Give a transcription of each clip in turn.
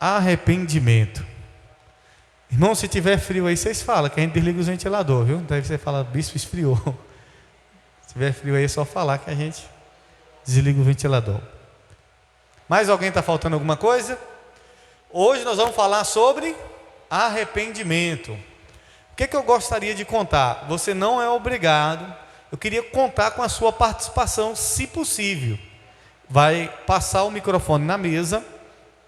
arrependimento. Irmão, se tiver frio aí, vocês falam, que a gente desliga os ventiladores, viu? Daí você fala, bispo, esfriou. Se tiver frio aí, é só falar que a gente desliga o ventilador. Mais alguém está faltando alguma coisa? Hoje nós vamos falar sobre arrependimento. O que eu gostaria de contar? Você não é obrigado. Eu queria contar com a sua participação, se possível. Vai passar o microfone na mesa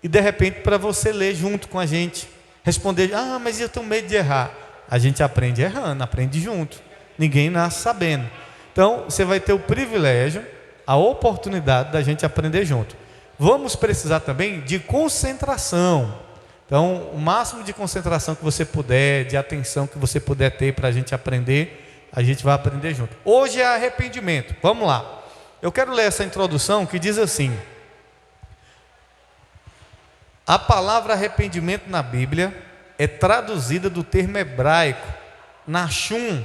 e de repente para você ler junto com a gente. Responder, mas eu tenho medo de errar. A gente aprende errando, aprende junto. Ninguém nasce sabendo. Então, você vai ter o privilégio, a oportunidade da gente aprender junto. Vamos precisar também de concentração. Então, o máximo de concentração que você puder, de atenção que você puder ter para a gente aprender, a gente vai aprender junto. Hoje é arrependimento. Vamos lá. Eu quero ler essa introdução que diz assim: a palavra arrependimento na Bíblia é traduzida do termo hebraico nachum,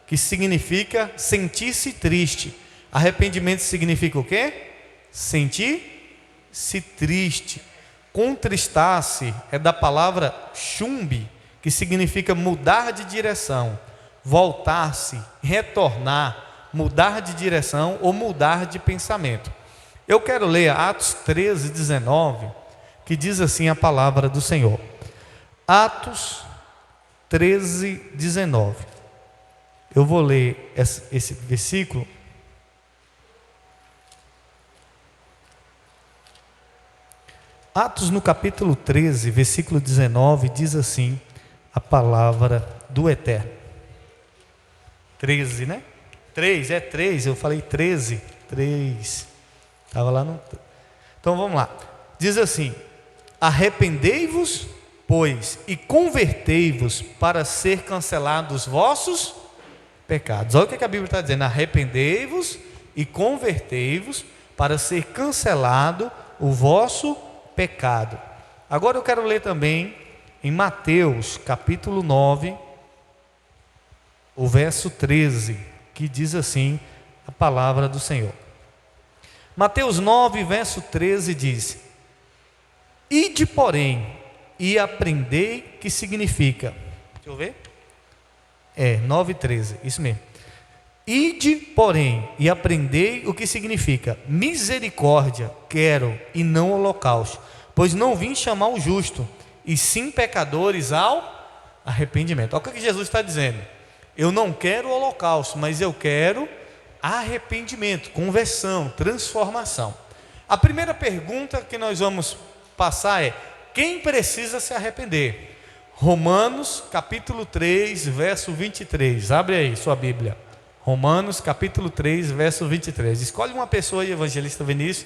que significa sentir-se triste. Arrependimento significa o quê? Sentir-se triste. Contristar-se é da palavra shumbi, que significa mudar de direção, voltar-se, retornar, mudar de direção ou mudar de pensamento. Eu quero ler Atos 13, 19, que diz assim a palavra do Senhor. Atos 13, 19. Eu vou ler esse versículo. Atos no capítulo 13, versículo 19, diz assim a palavra do Eterno. 13, né? 3, eu falei 13, 3. Estava lá no... Então vamos lá. Diz assim: arrependei-vos, pois, e convertei-vos para ser cancelados os vossos pecados. Olha o que a Bíblia está dizendo: arrependei-vos e convertei-vos para ser cancelado o vosso pecado. Agora eu quero ler também em Mateus capítulo 9, o verso 13, que diz assim a palavra do Senhor. Mateus 9, verso 13 diz: ide, porém, e aprendei, que significa, deixa eu ver, 9:13, isso mesmo. Ide, porém, e aprendei o que significa misericórdia quero e não holocausto, pois não vim chamar o justo, e sim pecadores ao arrependimento. Olha o que Jesus está dizendo: eu não quero holocausto, mas eu quero arrependimento, conversão, transformação. A primeira pergunta que nós vamos passar é: quem precisa se arrepender? Romanos capítulo 3, verso 23. Abre aí sua Bíblia. Romanos capítulo 3, verso 23. Escolhe uma pessoa aí, evangelista Vinícius.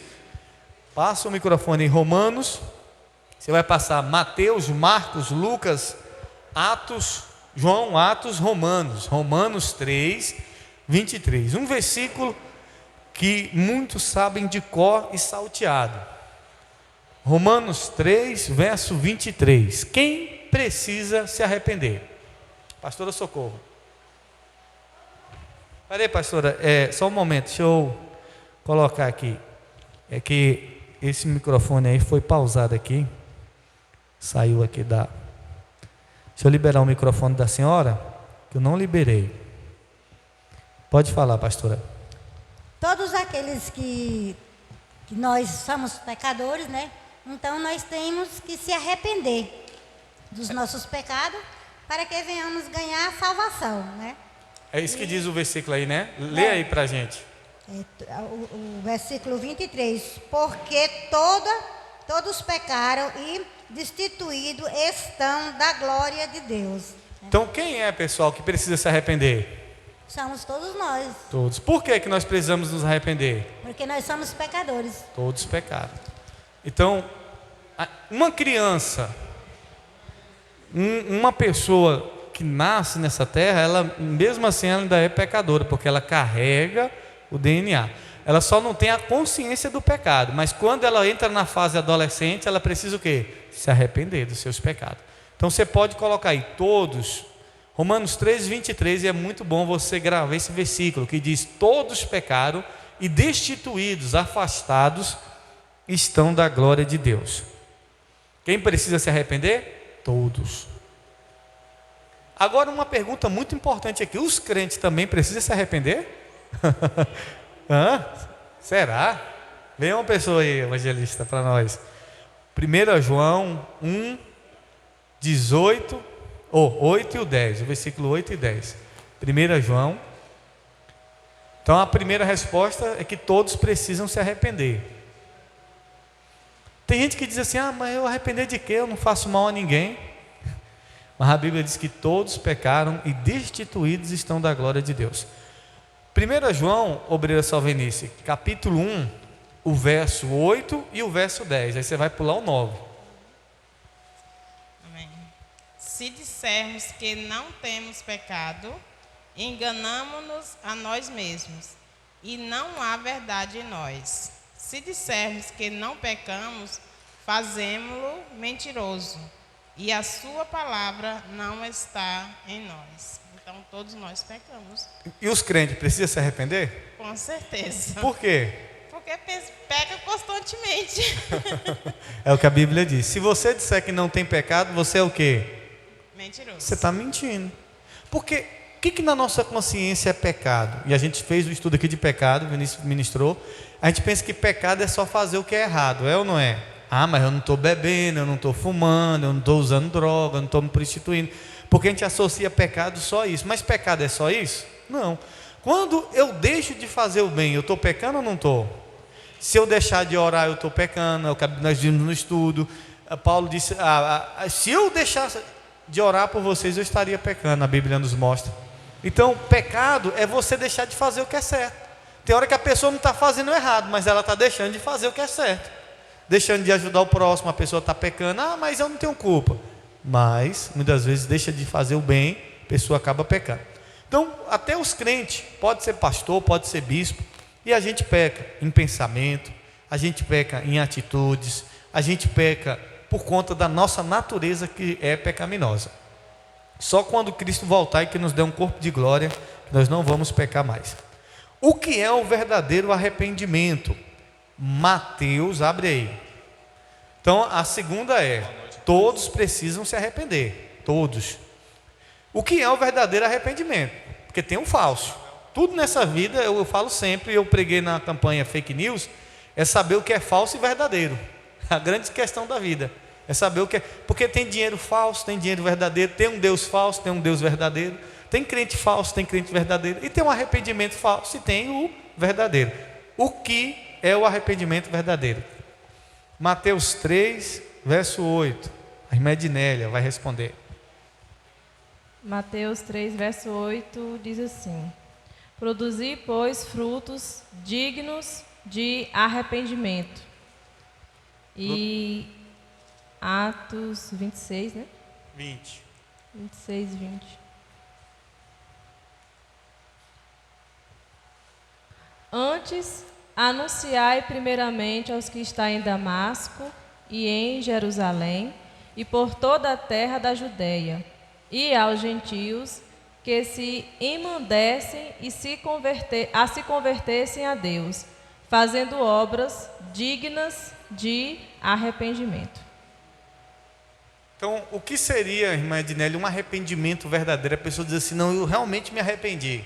Passa o microfone em Romanos. Você vai passar Mateus, Marcos, Lucas, Atos, João, Atos, Romanos. Romanos 3, 23. Um versículo que muitos sabem de cor e salteado. Romanos 3, verso 23. Quem precisa se arrepender? Pastora Socorro. Peraí, pastora, só um momento, deixa eu colocar aqui. É que esse microfone aí foi pausado aqui. Saiu aqui da... Deixa eu liberar o microfone da senhora, que eu não liberei. Pode falar, pastora. Todos aqueles que nós somos pecadores, né? Então nós temos que se arrepender dos nossos pecados para que venhamos ganhar a salvação, né? É isso que diz o versículo aí, né? Lê aí pra gente. O versículo 23. Porque todos pecaram e destituídos estão da glória de Deus. Então quem é, pessoal, que precisa se arrepender? Somos todos nós. Todos. Por que nós precisamos nos arrepender? Porque nós somos pecadores. Todos pecaram. Então, uma criança, uma pessoa que nasce nessa terra, ela mesmo assim ela ainda é pecadora, porque ela carrega o DNA. Ela só não tem a consciência do pecado, mas quando ela entra na fase adolescente, ela precisa o quê? Se arrepender dos seus pecados. Então você pode colocar aí todos, Romanos 3, 23, e é muito bom você gravar esse versículo que diz: todos pecaram e destituídos, afastados estão da glória de Deus. Quem precisa se arrepender? Todos. Agora uma pergunta muito importante aqui: os crentes também precisam se arrepender? Hã? Será? Vem uma pessoa aí, evangelista, para nós. 1 João 1, 18, 8 e o 10, o versículo 8 e 10. 1 João. Então a primeira resposta é que todos precisam se arrepender. Tem gente que diz assim: mas eu arrepender de quê? Eu não faço mal a ninguém. Mas a Bíblia diz que todos pecaram e destituídos estão da glória de Deus. 1 João, obreira salvenice, capítulo 1, o verso 8 e o verso 10. Aí você vai pular o 9. Amém. Se dissermos que não temos pecado, enganamo-nos a nós mesmos, e não há verdade em nós. Se dissermos que não pecamos, fazemo-lo mentiroso, e a sua palavra não está em nós. Então todos nós pecamos. E os crentes precisam se arrepender? Com certeza. Por quê? Porque peca constantemente. É o que a Bíblia diz. Se você disser que não tem pecado, você é o quê? Mentiroso. Você está mentindo. Porque o que na nossa consciência é pecado? E a gente fez o estudo aqui de pecado, o Vinícius ministrou. A gente pensa que pecado é só fazer o que é errado, é ou não é? Mas eu não estou bebendo, eu não estou fumando, eu não estou usando droga, eu não estou me prostituindo. Porque a gente associa pecado só a isso. Mas pecado é só isso? Não. Quando eu deixo de fazer o bem, eu estou pecando ou não estou? Se eu deixar de orar, eu estou pecando. É o que nós vimos no estudo. Paulo disse: se eu deixasse de orar por vocês, eu estaria pecando. A Bíblia nos mostra. Então, pecado é você deixar de fazer o que é certo. Tem hora que a pessoa não está fazendo errado, mas ela está deixando de fazer o que é certo, deixando de ajudar o próximo. A pessoa está pecando: mas eu não tenho culpa. Mas, muitas vezes, deixa de fazer o bem, a pessoa acaba pecando. Então, até os crentes, pode ser pastor, pode ser bispo, e a gente peca em pensamento, a gente peca em atitudes, a gente peca por conta da nossa natureza que é pecaminosa. Só quando Cristo voltar e que nos dê um corpo de glória, nós não vamos pecar mais. O que é o verdadeiro arrependimento? Mateus, abre aí. Então, a segunda é: todos precisam se arrepender. Todos. O que é o verdadeiro arrependimento? Porque tem um falso. Tudo nessa vida, eu falo sempre, eu preguei na campanha Fake News, é saber o que é falso e verdadeiro. A grande questão da vida é saber o que é. Porque tem dinheiro falso, tem dinheiro verdadeiro, tem um Deus falso, tem um Deus verdadeiro, tem crente falso, tem crente verdadeiro, e tem um arrependimento falso e tem o verdadeiro. O que é o arrependimento verdadeiro? Mateus 3, verso 8. A irmã Ednélia vai responder. Mateus 3, verso 8 diz assim: produzi, pois, frutos dignos de arrependimento. E Atos 26, né? 20. 26, 20. Antes, anunciai primeiramente aos que estão em Damasco e em Jerusalém e por toda a terra da Judeia, e aos gentios que se imundessem e se convertessem a Deus, fazendo obras dignas de arrependimento. Então, o que seria, irmã Ednélia, um arrependimento verdadeiro? A pessoa diz assim: não, eu realmente me arrependi.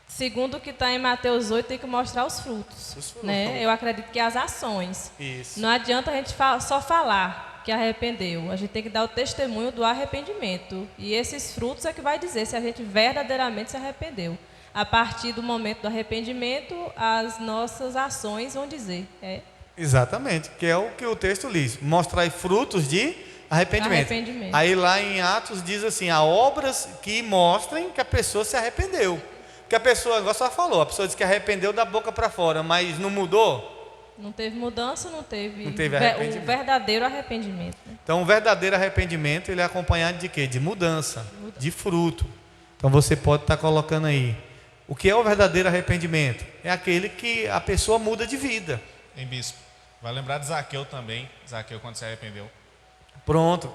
Segundo o que está em Mateus 8, tem que mostrar os frutos, né? Eu acredito que as ações. Isso. Não adianta a gente só falar que arrependeu. A gente tem que dar o testemunho do arrependimento. E esses frutos é que vai dizer se a gente verdadeiramente se arrependeu. A partir do momento do arrependimento, as nossas ações vão dizer. Exatamente, que é o que o texto diz: mostrar frutos de arrependimento. Aí lá em Atos diz assim: há obras que mostrem que a pessoa se arrependeu. Que a pessoa, igual só falou, a pessoa diz que arrependeu da boca para fora, mas não mudou. Não teve mudança, não teve arrependimento. O verdadeiro arrependimento. Né? Então, o verdadeiro arrependimento, ele é acompanhado de quê? De mudança, de fruto. Então, você pode estar colocando aí. O que é o verdadeiro arrependimento? É aquele que a pessoa muda de vida. Hein, bispo? Vai lembrar de Zaqueu também. Zaqueu, quando se arrependeu. Pronto.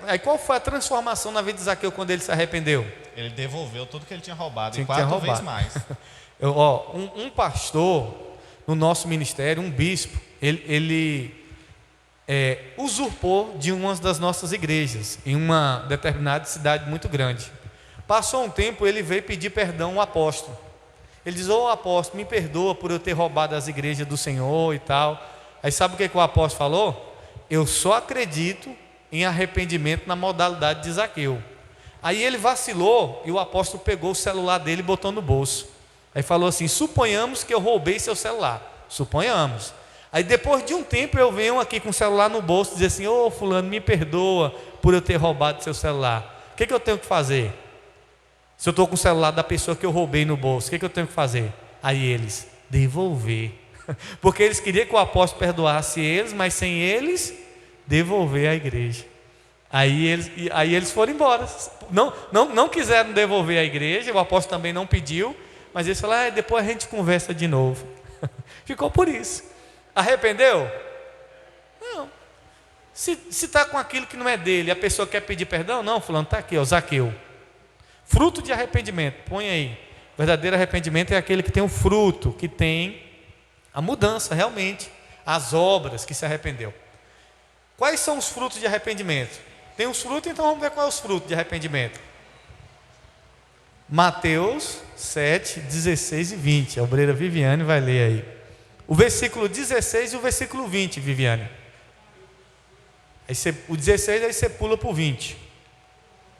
Aí qual foi a transformação na vida de Zaqueu quando ele se arrependeu? Ele devolveu tudo que ele tinha roubado, e 4 vezes mais. Um pastor no nosso ministério, um bispo, ele usurpou de uma das nossas igrejas, em uma determinada cidade muito grande. Passou um tempo, ele veio pedir perdão ao apóstolo. Ele diz: ô apóstolo, me perdoa por eu ter roubado as igrejas do Senhor e tal. Aí sabe o que o apóstolo falou? Eu só acredito em arrependimento na modalidade de Zaqueu. Aí ele vacilou e o apóstolo pegou o celular dele e botou no bolso. Aí falou assim: suponhamos que eu roubei seu celular. Suponhamos. Aí depois de um tempo eu venho aqui com o celular no bolso e dizer assim: ô fulano, me perdoa por eu ter roubado seu celular. O que eu tenho que fazer? Se eu estou com o celular da pessoa que eu roubei no bolso, o que eu tenho que fazer? Aí eles: devolver. Porque eles queriam que o apóstolo perdoasse eles, mas sem eles devolver à igreja. Aí eles foram embora. Não quiseram devolver à igreja, o apóstolo também não pediu, mas eles falaram: depois a gente conversa de novo. Ficou por isso. Arrependeu? Não. Se está com aquilo que não é dele, a pessoa quer pedir perdão? Não, fulano, está aqui, ó, Zaqueu. Fruto de arrependimento, põe aí. O verdadeiro arrependimento é aquele que tem um fruto, que tem a mudança realmente, as obras que se arrependeu. Quais são os frutos de arrependimento? Tem os frutos, então vamos ver quais são os frutos de arrependimento. Mateus 7, 16 e 20. A obreira Viviane vai ler aí. O versículo 16 e o versículo 20, Viviane. O 16 aí você pula para o 20.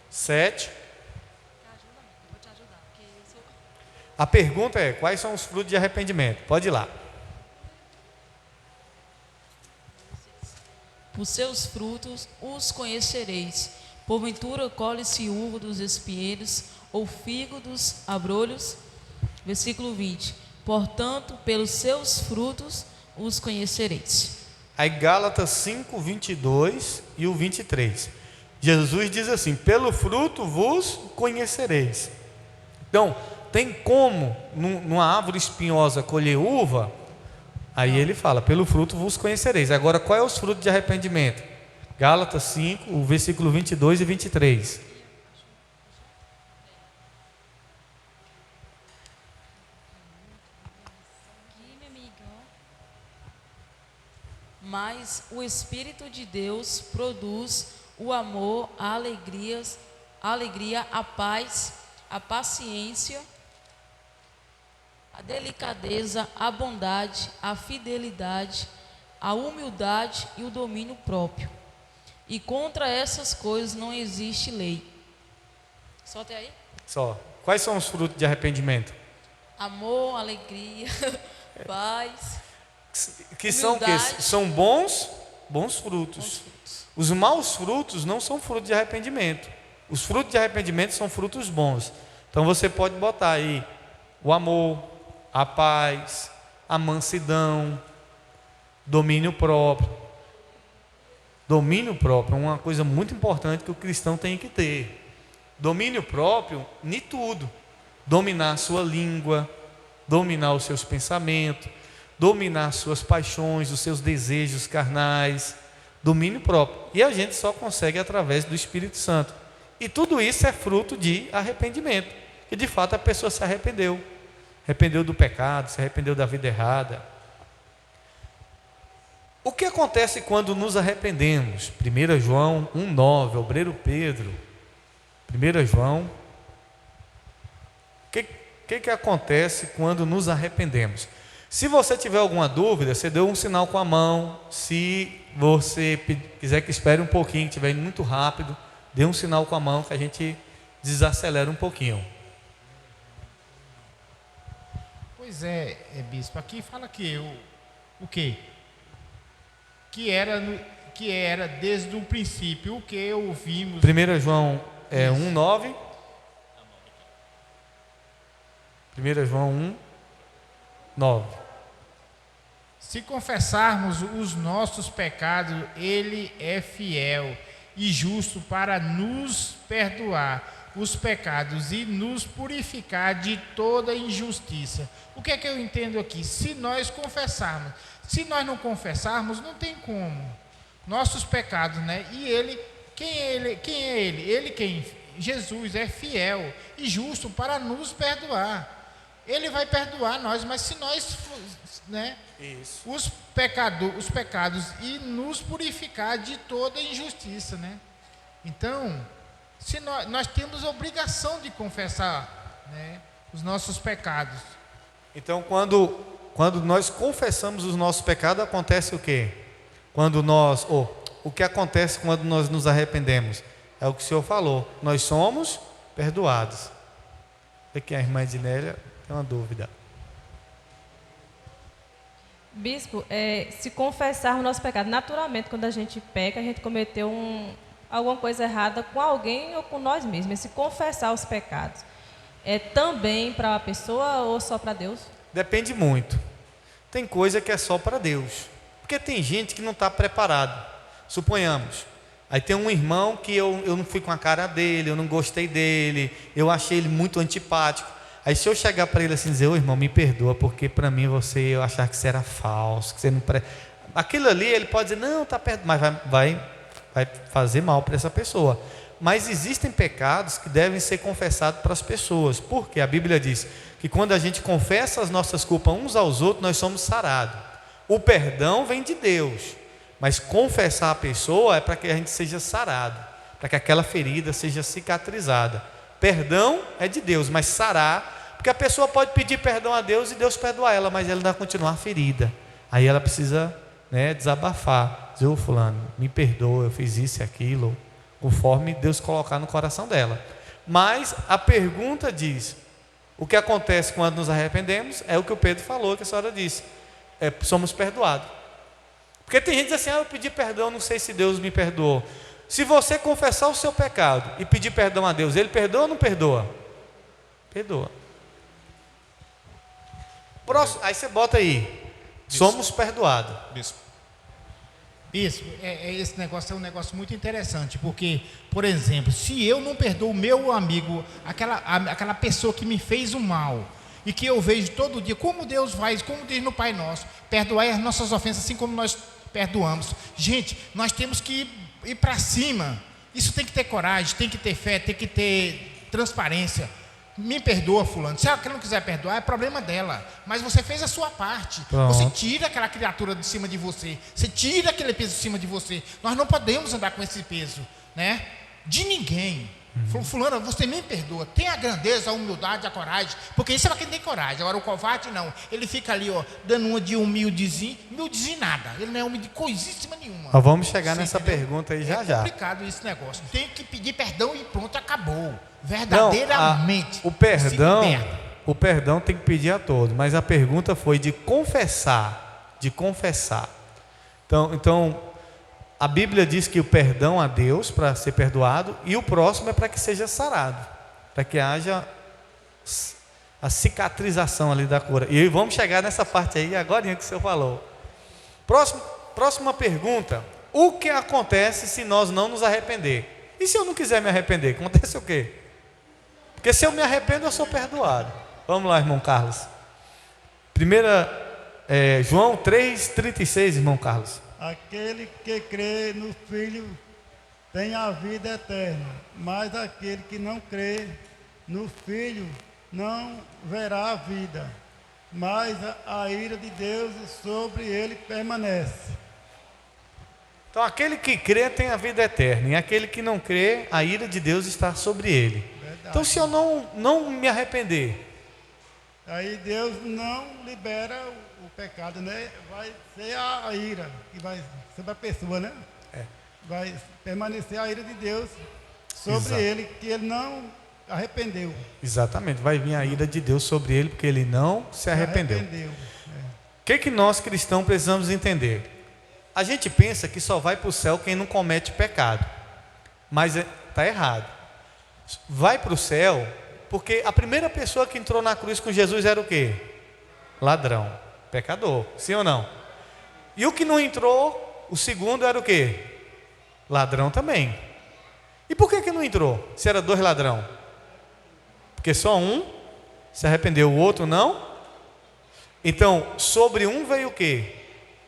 7. A pergunta é: quais são os frutos de arrependimento? Pode ir lá. Por seus frutos os conhecereis. Porventura colhe-se uva dos espinheiros, ou figo dos abrolhos? Versículo 20. Portanto, pelos seus frutos os conhecereis. Aí Gálatas 5, 22 e o 23. Jesus diz assim: pelo fruto vos conhecereis. Então, tem como numa árvore espinhosa colher uva? Aí ele fala: pelo fruto vos conhecereis. Agora, qual é os frutos de arrependimento? Gálatas 5, o versículo 22 e 23. Mas o Espírito de Deus produz o amor, a alegria, a paz, a paciência, a delicadeza, a bondade, a fidelidade, a humildade e o domínio próprio. E contra essas coisas não existe lei. Só até aí? Só. Quais são os frutos de arrependimento? Amor, alegria, paz. Que são que são bons frutos. Os maus frutos não são frutos de arrependimento. Os frutos de arrependimento são frutos bons. Então você pode botar aí o amor, a paz, a mansidão, domínio próprio. Domínio próprio é uma coisa muito importante que o cristão tem que ter. Domínio próprio em tudo. Dominar a sua língua, dominar os seus pensamentos, dominar suas paixões, os seus desejos carnais, domínio próprio. E a gente só consegue através do Espírito Santo. E tudo isso é fruto de arrependimento. E de fato a pessoa se arrependeu. Arrependeu do pecado, se arrependeu da vida errada. O que acontece quando nos arrependemos? 1 João 1,9, obreiro Pedro. 1 João. O que acontece quando nos arrependemos? Se você tiver alguma dúvida, você deu um sinal com a mão. Se você quiser que espere um pouquinho, que estiver indo muito rápido, dê um sinal com a mão que a gente desacelera um pouquinho. Pois é, bispo, aqui fala que o quê? Que era desde o princípio, o que ouvimos. 1 João 1,9. 1 João 1,9. Se confessarmos os nossos pecados, Ele é fiel e justo para nos perdoar os pecados e nos purificar de toda injustiça. O que é que eu entendo aqui? Se nós confessarmos, se nós não confessarmos, não tem como. Nossos pecados, né? E Ele, quem é Ele? Quem é Ele? Jesus é fiel e justo para nos perdoar. Ele vai perdoar nós, mas se nós, né, Isso. os pecados e nos purificar de toda injustiça, né? Então, se nós temos a obrigação de confessar, né, os nossos pecados. Então, quando nós confessamos os nossos pecados, acontece o quê? O que acontece quando nós nos arrependemos? É o que o Senhor falou. Nós somos perdoados. Aqui a irmã Edinélia tem uma dúvida. Bispo, se confessarmos nosso pecado, naturalmente, quando a gente peca, a gente cometeu alguma coisa errada com alguém ou com nós mesmos. Se confessar os pecados, é também para a pessoa ou só para Deus? Depende muito. Tem coisa que é só para Deus. Porque tem gente que não está preparado. Suponhamos, aí tem um irmão que eu não fui com a cara dele, eu não gostei dele, eu achei ele muito antipático. Aí se eu chegar para ele assim e dizer, ô irmão, me perdoa, porque para mim eu achava que você era falso, que você não aquilo ali ele pode dizer, não, está perto, mas vai fazer mal para essa pessoa. Mas existem pecados que devem ser confessados para as pessoas, porque a Bíblia diz que quando a gente confessa as nossas culpas uns aos outros, nós somos sarados. O perdão vem de Deus, mas confessar a pessoa é para que a gente seja sarado, para que aquela ferida seja cicatrizada. Perdão é de Deus, mas sarar, porque a pessoa pode pedir perdão a Deus e Deus perdoar ela, mas ela ainda continuar ferida. Aí ela precisa, né, desabafar, dizer, ô fulano, me perdoa, eu fiz isso e aquilo, conforme Deus colocar no coração dela. Mas a pergunta diz, o que acontece quando nos arrependemos é o que o Pedro falou, que a senhora disse, somos perdoados. Porque tem gente que diz assim, eu pedi perdão, não sei se Deus me perdoou. Se você confessar o seu pecado e pedir perdão a Deus, Ele perdoa ou não perdoa? Perdoa. Próximo, aí você bota aí, somos perdoados. Bispo. Bispo, esse negócio é um negócio muito interessante, porque, por exemplo, se eu não perdoo o meu amigo, aquela pessoa que me fez o mal, e que eu vejo todo dia, como Deus faz, como diz no Pai Nosso, perdoai as nossas ofensas assim como nós perdoamos. Gente, nós temos que ir para cima. Isso tem que ter coragem, tem que ter fé, tem que ter transparência. Me perdoa, fulano. Se ela não quiser perdoar, é problema dela. Mas você fez a sua parte. Pronto. Você tira aquela criatura de cima de você. Você tira aquele peso de cima de você. Nós não podemos andar com esse peso, né? De ninguém. Fulano, você me perdoa. Tem a grandeza, a humildade, a coragem. Porque isso é para quem tem coragem. Agora o covarde não. Ele fica ali, ó, dando uma de humildezinho nada. Ele não é humilde coisíssima nenhuma. Vamos chegar nessa entendeu? pergunta aí já. É complicado esse negócio. Tem que pedir perdão e pronto, acabou. Verdadeiramente. Não, o perdão tem que pedir a todos. Mas a pergunta foi de confessar. Então a Bíblia diz que o perdão a Deus para ser perdoado e o próximo é para que seja sarado, para que haja a cicatrização ali da cura. E vamos chegar nessa parte aí agora que o senhor falou. Próxima pergunta: o que acontece se nós não nos arrepender? E se eu não quiser me arrepender, acontece o quê? Porque se eu me arrependo, eu sou perdoado. Vamos lá, irmão Carlos. João 3,36, irmão Carlos. Aquele que crê no Filho tem a vida eterna, mas aquele que não crê no Filho não verá a vida, mas a ira de Deus sobre ele permanece. Então aquele que crê tem a vida eterna, e aquele que não crê, a ira de Deus está sobre ele. Verdade. Então se eu não me arrepender, Aí Deus não libera o pecado, né? Vai ser a ira, que vai ser para a pessoa, né? Vai permanecer a ira de Deus sobre Exato. ele, que ele não arrependeu. exatamente, vai vir a ira de Deus sobre ele, porque ele não se arrependeu. O que nós cristãos precisamos entender? A gente pensa que só vai para o céu quem não comete pecado, mas está errado. Vai para o céu porque a primeira pessoa que entrou na cruz com Jesus era o quê? Ladrão, pecador, sim ou não? E o que não entrou, o segundo era o quê? Ladrão também. E por que não entrou? Se era dois ladrão? Porque só um se arrependeu, o outro não. Então, sobre um veio o quê?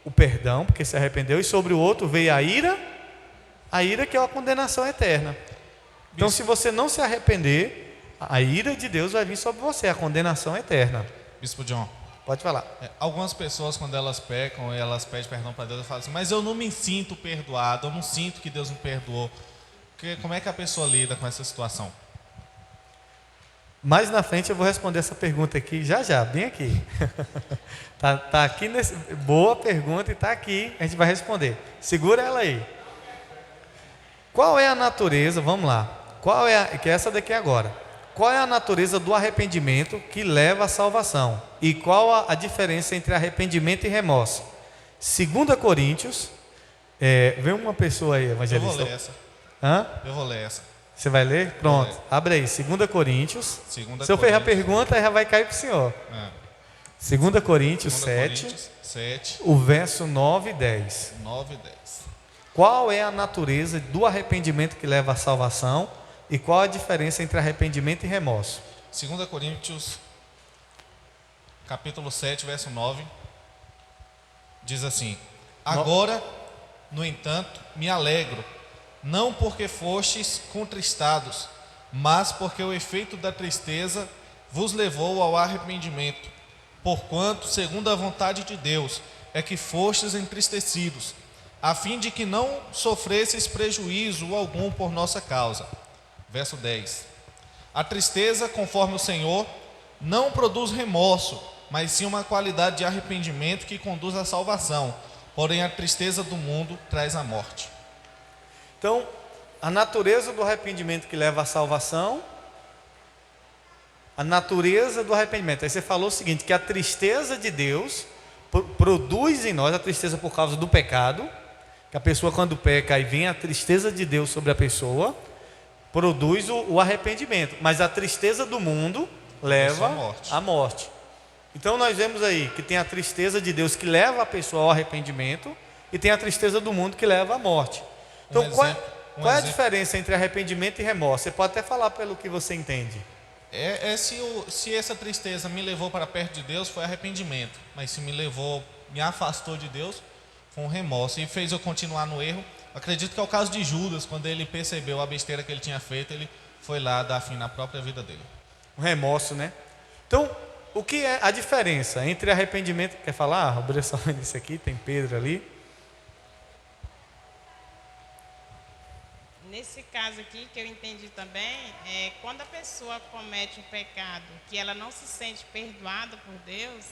O perdão, porque se arrependeu, e sobre o outro veio a ira que é a condenação eterna. Então, se você não se arrepender, a ira de Deus vai vir sobre você, a condenação eterna. Bispo John, Pode falar. algumas pessoas, quando elas pecam, elas pedem perdão para Deus, elas falam assim, mas eu não me sinto perdoado, eu não sinto que Deus me perdoou. Como é que a pessoa lida com essa situação? Mais na frente eu vou responder essa pergunta aqui, já, bem aqui. tá aqui nesse, boa pergunta e tá aqui, a gente vai responder. Segura ela aí. Qual é a natureza, vamos lá, que é essa daqui agora. Qual é a natureza do arrependimento que leva à salvação? E qual a diferença entre arrependimento e remorso? 2 Coríntios, vem uma pessoa aí, evangelista. Eu vou ler essa. Hã? Eu vou ler essa. Você vai ler? Pronto, Vou ler. abre aí, 2 Coríntios. Se eu Coríntios. fizer a pergunta, já vai cair para o senhor. 2 Coríntios 7, 7, o verso 9 e 10. 9 e 10. Qual é a natureza do arrependimento que leva à salvação? E qual a diferença entre arrependimento e remorso? 2 Coríntios, capítulo 7, verso 9, diz assim: Agora, no entanto, me alegro, não porque fostes contristados, mas porque o efeito da tristeza vos levou ao arrependimento. Porquanto, segundo a vontade de Deus, é que fostes entristecidos, a fim de que não sofresseis prejuízo algum por nossa causa. Verso 10. A tristeza, conforme o Senhor, não produz remorso, mas sim uma qualidade de arrependimento que conduz à salvação. Porém, a tristeza do mundo traz a morte. Então, a natureza do arrependimento que leva à salvação, a natureza do arrependimento. Aí você falou o seguinte, que a tristeza de Deus produz em nós, a tristeza por causa do pecado, que a pessoa quando peca, aí vem a tristeza de Deus sobre a pessoa, produz o arrependimento, mas a tristeza do mundo leva à morte. Então nós vemos aí que tem a tristeza de Deus que leva a pessoa ao arrependimento e tem a tristeza do mundo que leva à morte. Então qual é a diferença entre arrependimento e remorso? Você pode até falar pelo que você entende. Se essa tristeza me levou para perto de Deus, foi arrependimento, mas se me afastou de Deus, foi um remorso e fez eu continuar no erro. Acredito que é o caso de Judas, quando ele percebeu a besteira que ele tinha feito, ele foi lá dar fim na própria vida dele. Um remorso, né? Então, o que é a diferença entre arrependimento... Quer falar? Abre só isso aqui, tem Pedro ali. Nesse caso aqui, que eu entendi também, quando a pessoa comete um pecado que ela não se sente perdoada por Deus,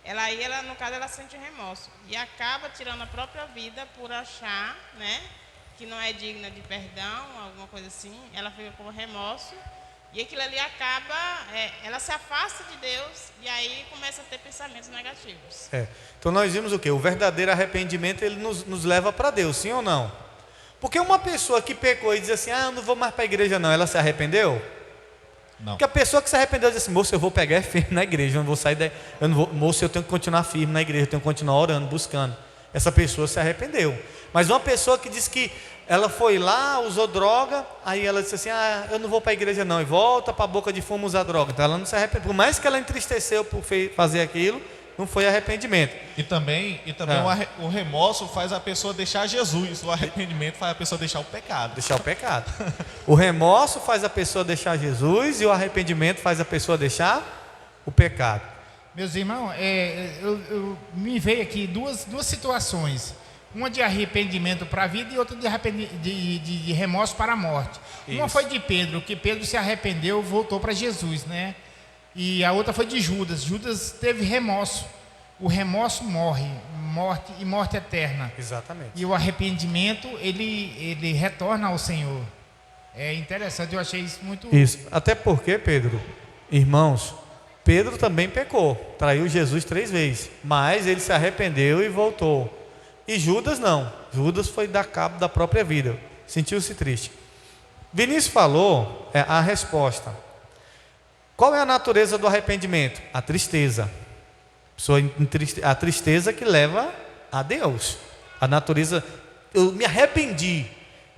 ela no caso, ela sente remorso e acaba tirando a própria vida por achar, né, que não é digna de perdão, alguma coisa assim. Ela fica com remorso e aquilo ali acaba, ela se afasta de Deus e aí começa a ter pensamentos negativos. Então nós vimos o quê? O verdadeiro arrependimento, ele nos leva para Deus, sim ou não? Porque uma pessoa que pecou e diz assim, eu não vou mais para a igreja não, ela se arrependeu? Não. Porque a pessoa que se arrependeu diz assim, moço, eu vou pegar firme na igreja, eu não vou sair moço, eu tenho que continuar firme na igreja, eu tenho que continuar orando, buscando. Essa pessoa se arrependeu. Mas uma pessoa que diz que ela foi lá, usou droga, aí ela disse assim, eu não vou para a igreja não, e volta para a boca de fumo usar droga. Então ela não se arrependeu. Por mais que ela entristeceu por fazer aquilo, não foi arrependimento. E também o remorso faz a pessoa deixar Jesus. O arrependimento faz a pessoa deixar o pecado. Deixar o pecado. O remorso faz a pessoa deixar Jesus e o arrependimento faz a pessoa deixar o pecado. Meus irmãos, me veio aqui duas situações. Uma de arrependimento para a vida e outra de remorso para a morte. Isso. Uma foi de Pedro, que Pedro se arrependeu, voltou para Jesus, né? E a outra foi de Judas. Judas teve remorso. O remorso morte eterna. Exatamente. E o arrependimento, ele retorna ao Senhor. É interessante, eu achei isso muito... Isso, até porque, Pedro, irmãos, Pedro também pecou, traiu Jesus 3 vezes, mas ele se arrependeu e voltou. E Judas não, Judas foi dar cabo da própria vida, sentiu-se triste. Vinícius falou a resposta. Qual é a natureza do arrependimento? A tristeza. A tristeza que leva a Deus. A natureza, eu me arrependi,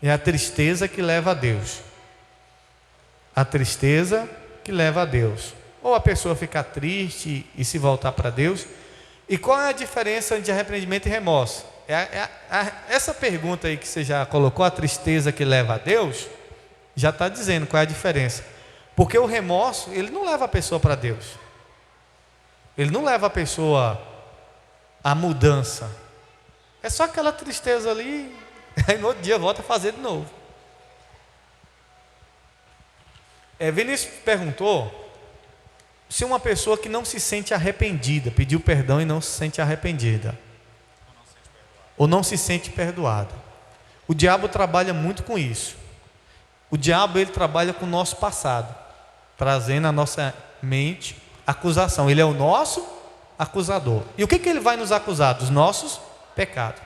é a tristeza que leva a Deus. A tristeza que leva a Deus. Ou a pessoa ficar triste e se voltar para Deus. E qual é a diferença entre arrependimento e remorso? Essa pergunta aí que você já colocou, a tristeza que leva a Deus, já está dizendo qual é a diferença. Porque o remorso, ele não leva a pessoa para Deus. Ele não leva a pessoa à mudança. É só aquela tristeza ali, aí no outro dia volta a fazer de novo. Vinícius perguntou se uma pessoa que não se sente arrependida, pediu perdão e não se sente arrependida, ou não se sente perdoada. O diabo trabalha muito com isso. O diabo, ele trabalha com o nosso passado, trazendo à nossa mente acusação. Ele é o nosso acusador. E o que ele vai nos acusar? Dos nossos pecados.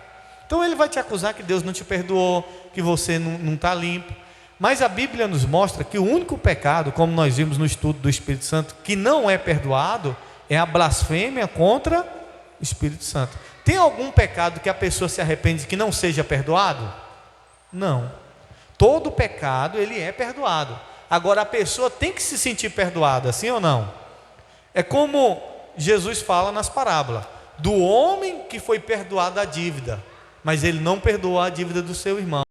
Então ele vai te acusar que Deus não te perdoou, que você não está limpo. Mas a Bíblia nos mostra que o único pecado, como nós vimos no estudo do Espírito Santo, que não é perdoado, é a blasfêmia contra o Espírito Santo. Tem algum pecado que a pessoa se arrepende que não seja perdoado? Não. Todo pecado, ele é perdoado. Agora a pessoa tem que se sentir perdoada, sim ou não? É como Jesus fala nas parábolas, do homem que foi perdoado a dívida, mas ele não perdoou a dívida do seu irmão.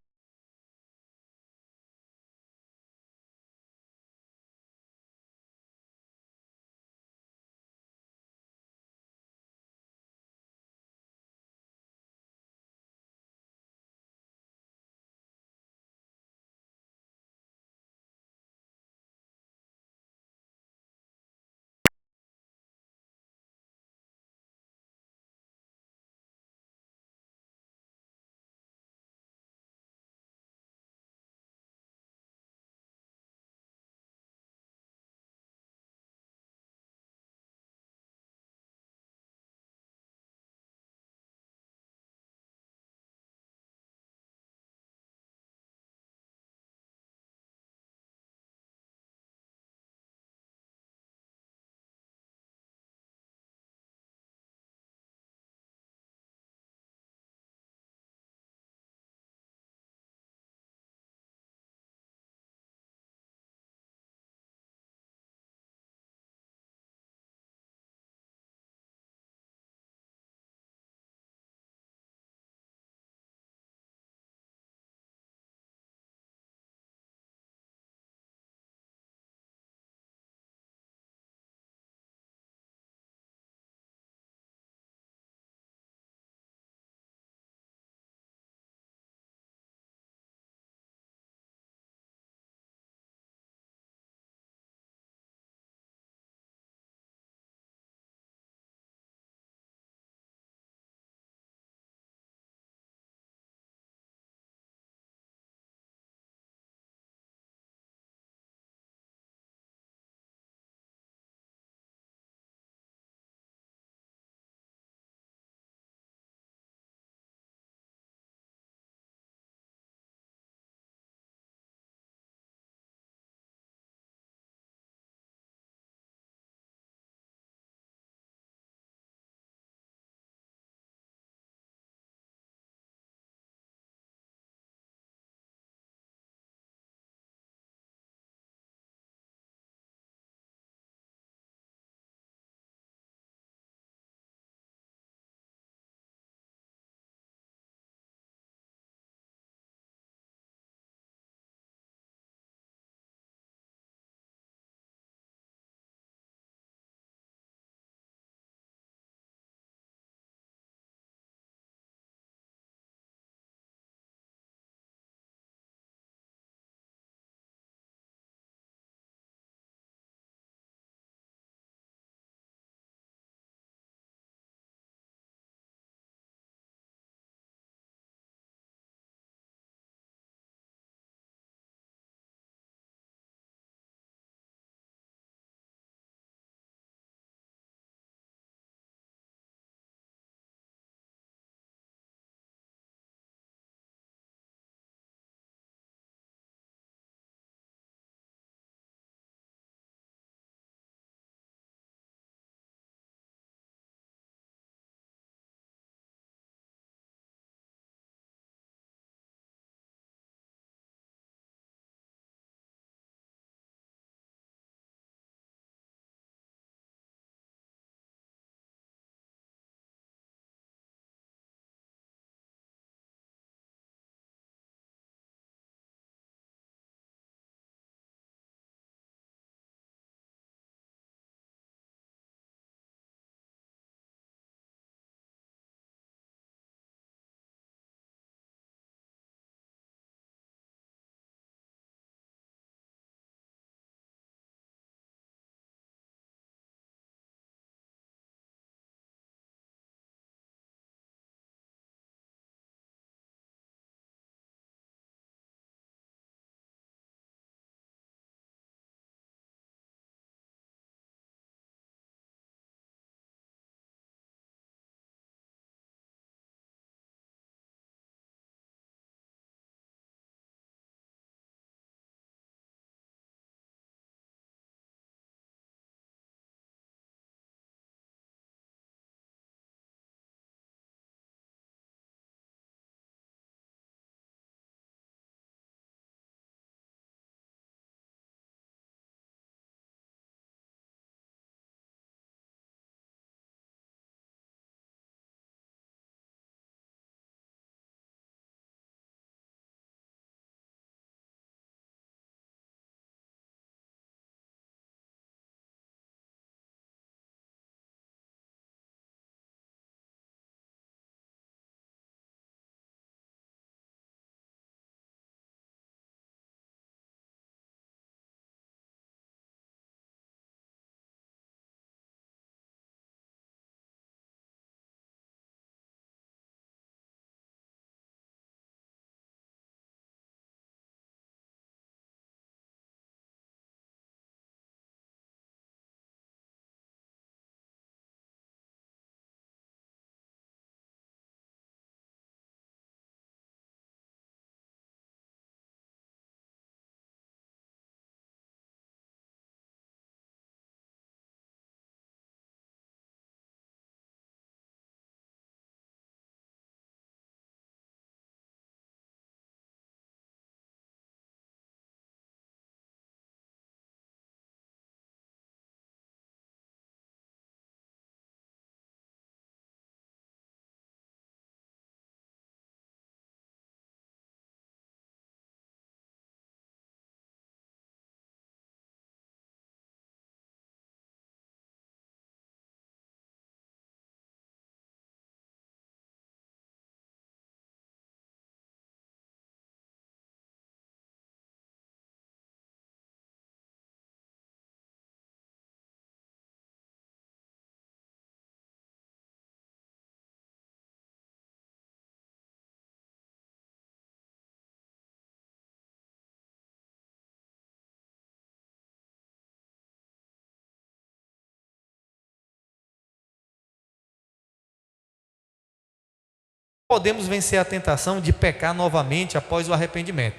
podemos vencer a tentação de pecar novamente após o arrependimento?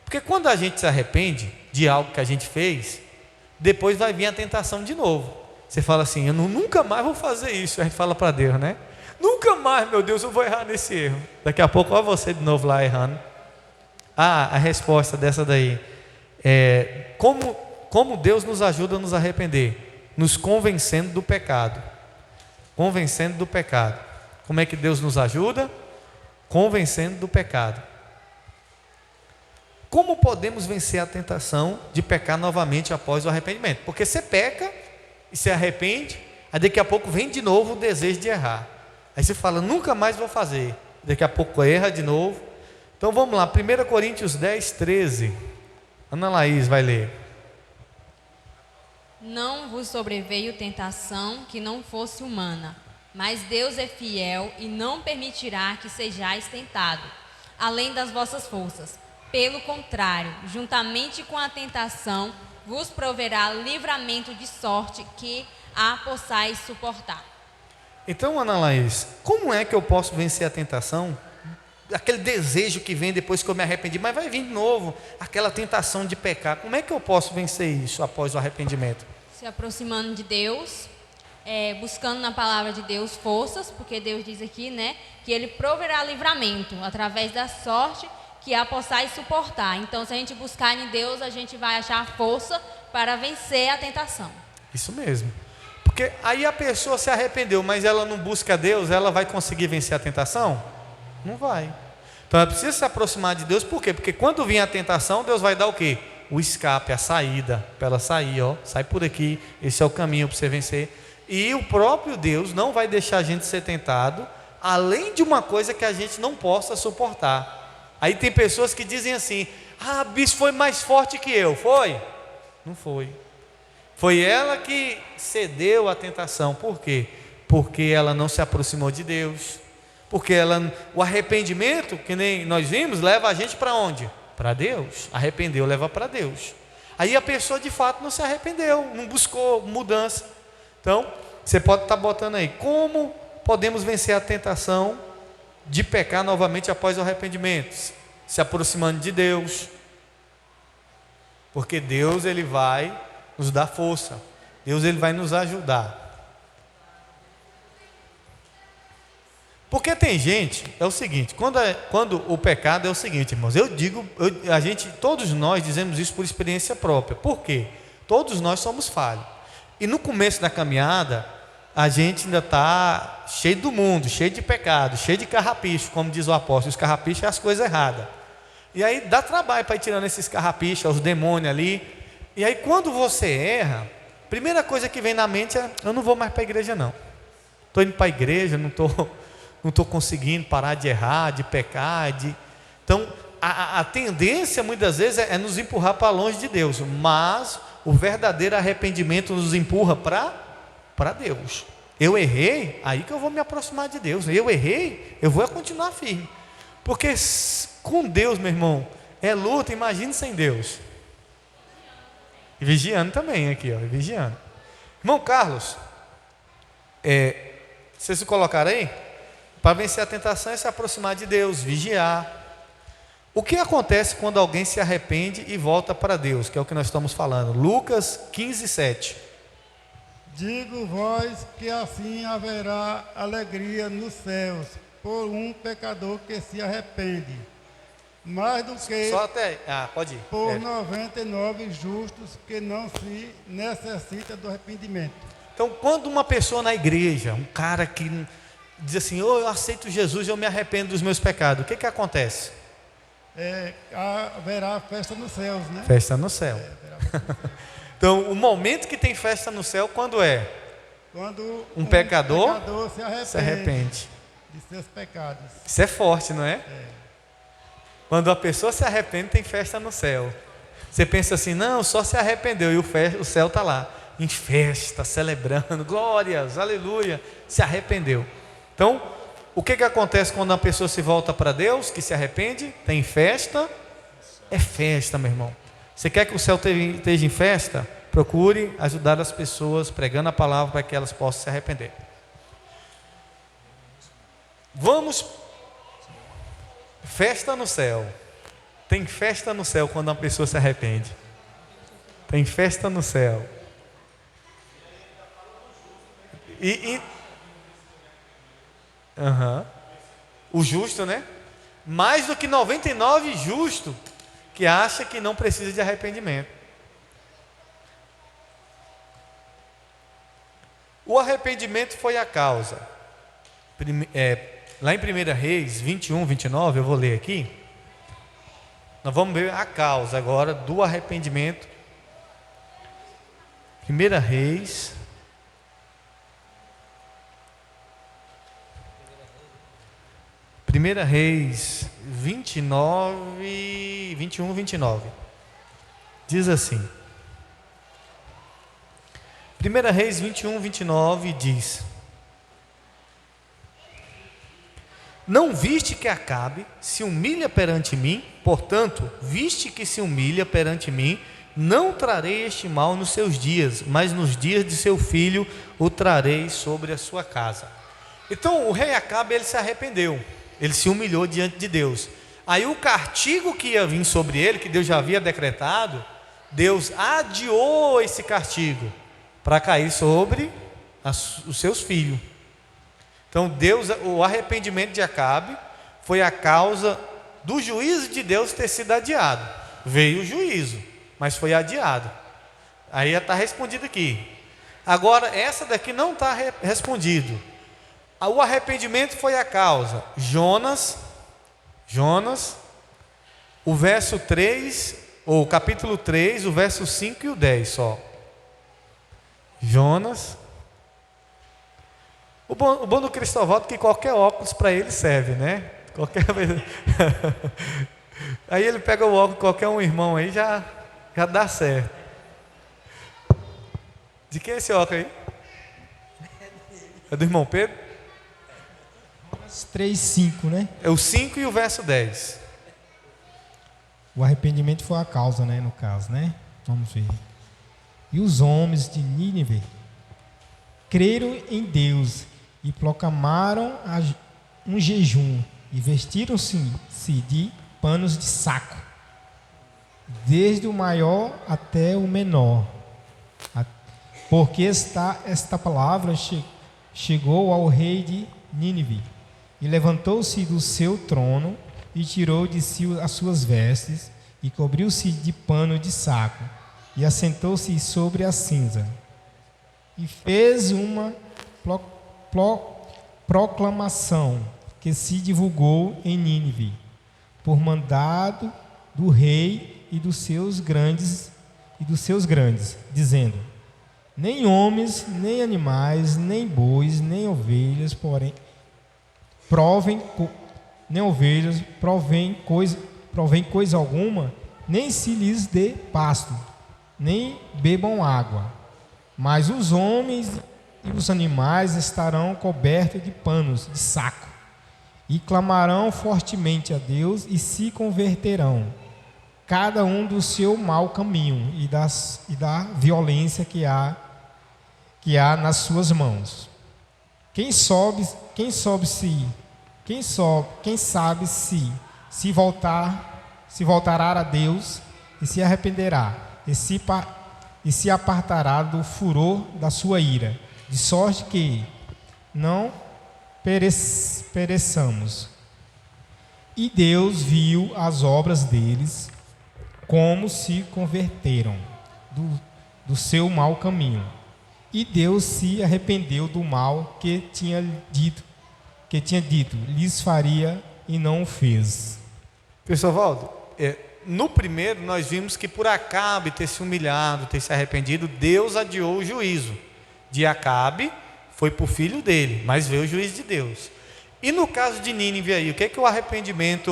Porque quando a gente se arrepende de algo que a gente fez, depois vai vir a tentação de novo. Você fala assim, eu nunca mais vou fazer isso. A gente fala para Deus, né? Nunca mais, meu Deus, eu vou errar nesse erro. Daqui a pouco, olha você de novo lá errando. A resposta dessa daí é como Deus nos ajuda a nos arrepender? Nos convencendo do pecado. Convencendo do pecado. Como é que Deus nos ajuda? Convencendo do pecado. Como podemos vencer a tentação de pecar novamente após o arrependimento? Porque você peca e se arrepende, aí daqui a pouco vem de novo o desejo de errar. Aí você fala, nunca mais vou fazer. Daqui a pouco erra de novo. Então vamos lá, 1 Coríntios 10, 13. Ana Laís vai ler. Não vos sobreveio tentação que não fosse humana, mas Deus é fiel e não permitirá que sejais tentado, além das vossas forças. Pelo contrário, juntamente com a tentação, vos proverá livramento de sorte que a possais suportar. Então, Ana Laís, como é que eu posso vencer a tentação? Aquele desejo que vem depois que eu me arrependi, mas vai vir de novo, aquela tentação de pecar. Como é que eu posso vencer isso após o arrependimento? Se aproximando de Deus, buscando na palavra de Deus forças, porque Deus diz aqui, né, que Ele proverá livramento através da sorte que a possais suportar. Então, se a gente buscar em Deus, a gente vai achar força para vencer a tentação. Isso mesmo. Porque aí a pessoa se arrependeu, mas ela não busca Deus, ela vai conseguir vencer a tentação? Não vai. Então ela precisa se aproximar de Deus, por quê? Porque quando vir a tentação, Deus vai dar o quê? O escape, a saída, para ela sair, ó, sai por aqui, esse é o caminho para você vencer. E o próprio Deus não vai deixar a gente ser tentado, além de uma coisa que a gente não possa suportar. Aí tem pessoas que dizem assim, ah, bicho foi mais forte que eu, foi? Não foi. Foi ela que cedeu à tentação, por quê? Porque ela não se aproximou de Deus, porque o arrependimento, que nem nós vimos, leva a gente para onde? Para Deus. Arrependeu, leva para Deus. Aí a pessoa de fato não se arrependeu, não buscou mudança. Então, você pode estar botando aí, como podemos vencer a tentação de pecar novamente após o arrependimento? Se aproximando de Deus, porque Deus ele vai nos dar força, Deus ele vai nos ajudar. Porque tem gente, é o seguinte, quando o pecado é o seguinte, irmãos, todos nós dizemos isso por experiência própria. Por quê? Todos nós somos falhos. E no começo da caminhada, a gente ainda está cheio do mundo, cheio de pecado, cheio de carrapicho, como diz o apóstolo, os carrapichos é as coisas erradas. E aí dá trabalho para ir tirando esses carrapichos, os demônios ali. E aí quando você erra, a primeira coisa que vem na mente é, eu não vou mais para a igreja não. Estou indo para a igreja, não estou conseguindo parar de errar, de pecar. Então, a tendência muitas vezes é nos empurrar para longe de Deus, mas o verdadeiro arrependimento nos empurra para Deus. Eu errei, aí que eu vou me aproximar de Deus. Eu errei, eu vou continuar firme. Porque com Deus, meu irmão, é luta, imagine sem Deus. E vigiando também aqui, ó, vigiando. Irmão Carlos, vocês se colocaram aí? Para vencer a tentação é se aproximar de Deus, vigiar. O que acontece quando alguém se arrepende e volta para Deus, que é o que nós estamos falando? Lucas 15, 7. Digo vós que assim haverá alegria nos céus por um pecador que se arrepende, mais do que pode ir. Por 99 justos que não se necessita do arrependimento. Então, quando uma pessoa na igreja, um cara que diz assim, eu aceito Jesus, eu me arrependo dos meus pecados, o que acontece? Haverá festa nos céus, né? Festa no céu. Então, o momento que tem festa no céu, quando é? Quando um pecador se arrepende de seus pecados. Isso é forte, não é? Quando a pessoa se arrepende, tem festa no céu. Você pensa assim, não, só se arrependeu, e o céu está lá, em festa, celebrando, glórias, aleluia, se arrependeu. Então, o que acontece quando a pessoa se volta para Deus, que se arrepende? Tem festa, é festa, meu irmão. Você quer que o céu esteja em festa? Procure ajudar as pessoas, pregando a palavra para que elas possam se arrepender. Vamos Festa no céu. Tem festa no céu quando uma pessoa se arrepende. Tem festa no céu. O justo, né? Mais do que 99 justo que acha que não precisa de arrependimento. O arrependimento foi a causa. Lá em 1 Reis 21, 29, eu vou ler aqui. Nós vamos ver a causa agora do arrependimento. 1 Reis. Primeira Reis 29, 21, 29. Diz assim. 1 Reis 21, 29 diz: Não viste que Acabe se humilha perante mim? Portanto, viste que se humilha perante mim, não trarei este mal nos seus dias, mas nos dias de seu filho o trarei sobre a sua casa. Então o rei Acabe, ele se arrependeu, ele se humilhou diante de Deus. Aí o castigo que ia vir sobre ele, que Deus já havia decretado, Deus adiou esse castigo para cair sobre os seus filhos. Então o arrependimento de Acabe foi a causa do juízo de Deus ter sido adiado. Veio o juízo, mas foi adiado. Aí está respondido aqui. Agora essa daqui não está respondido. O arrependimento foi a causa. Jonas, o verso 3, ou capítulo 3, o verso 5 e o 10 só. Jonas. O bom do Cristovaldo é que qualquer óculos para ele serve, né? Qualquer vez. Aí ele pega o óculos, qualquer um irmão aí já dá certo. De quem é esse óculos aí? É do irmão Pedro? 3:5, né? É o 5 e o verso 10. O arrependimento foi a causa, né, no caso, né? Vamos ver. E os homens de Nínive creram em Deus e proclamaram um jejum e vestiram-se de panos de saco, desde o maior até o menor, porque esta palavra chegou ao rei de Nínive. E levantou-se do seu trono e tirou de si as suas vestes e cobriu-se de pano de saco e assentou-se sobre a cinza e fez uma proclamação que se divulgou em Nínive por mandado do rei e dos seus grandes, dizendo: nem homens, nem animais, nem bois, nem ovelhas, provém coisa alguma, nem se lhes dê pasto, nem bebam água. Mas os homens e os animais estarão cobertos de panos de saco, e clamarão fortemente a Deus e se converterão, cada um do seu mau caminho e da violência que há nas suas mãos. Quem sabe se voltará a Deus e se arrependerá e se apartará do furor da sua ira, de sorte que não pereçamos. E Deus viu as obras deles, como se converteram do seu mau caminho. E Deus se arrependeu do mal que tinha dito lhes faria e não o fez. Cristovaldo, no primeiro nós vimos que por Acabe ter se humilhado, ter se arrependido, Deus adiou o juízo. De Acabe foi para o filho dele, mas veio o juízo de Deus. E no caso de Nínive aí, o que é que o arrependimento,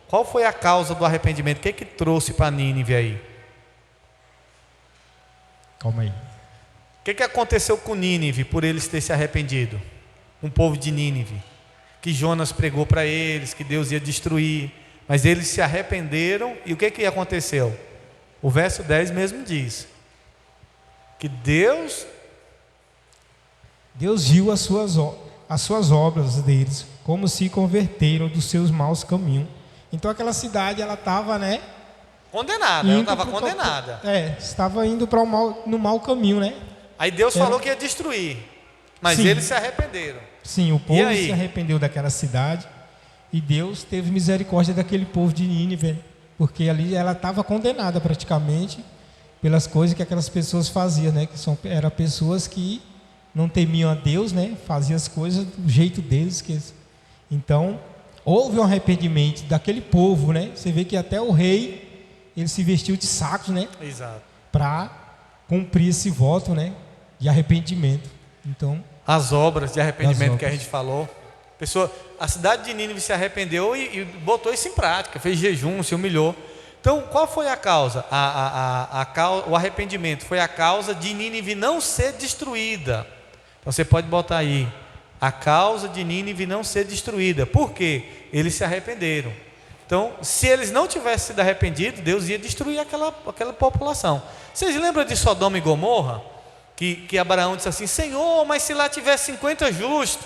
qual foi a causa do arrependimento? O que é que trouxe para Nínive aí? Calma aí. O que aconteceu com Nínive por eles terem se arrependido? Um povo de Nínive, que Jonas pregou para eles, que Deus ia destruir, mas eles se arrependeram, e o que aconteceu? O verso 10 mesmo diz, que Deus viu as suas obras deles, como se converteram dos seus maus caminhos. Então aquela cidade, ela estava, né? Condenada, ela estava condenada. Estava indo para no mau caminho, né? Aí Deus falou que ia destruir, mas Sim. eles se arrependeram. Sim, o povo se arrependeu daquela cidade e Deus teve misericórdia daquele povo de Nínive, porque ali ela estava condenada praticamente pelas coisas que aquelas pessoas faziam, né? Eram pessoas que não temiam a Deus, né? Faziam as coisas do jeito deles. Então, houve um arrependimento daquele povo, né? Você vê que até o rei, ele se vestiu de sacos, né? Exato. Para cumprir esse voto, né? De arrependimento. Então, as obras de arrependimento que a gente falou. A cidade de Nínive se arrependeu e botou isso em prática, fez jejum, se humilhou. Então, qual foi a causa? O arrependimento foi a causa de Nínive não ser destruída. Então, você pode botar aí, a causa de Nínive não ser destruída. Por quê? Eles se arrependeram. Então, se eles não tivessem sido arrependidos, Deus ia destruir aquela população. Vocês lembram de Sodoma e Gomorra? Que Abraão disse assim: Senhor, mas se lá tivesse 50 justos.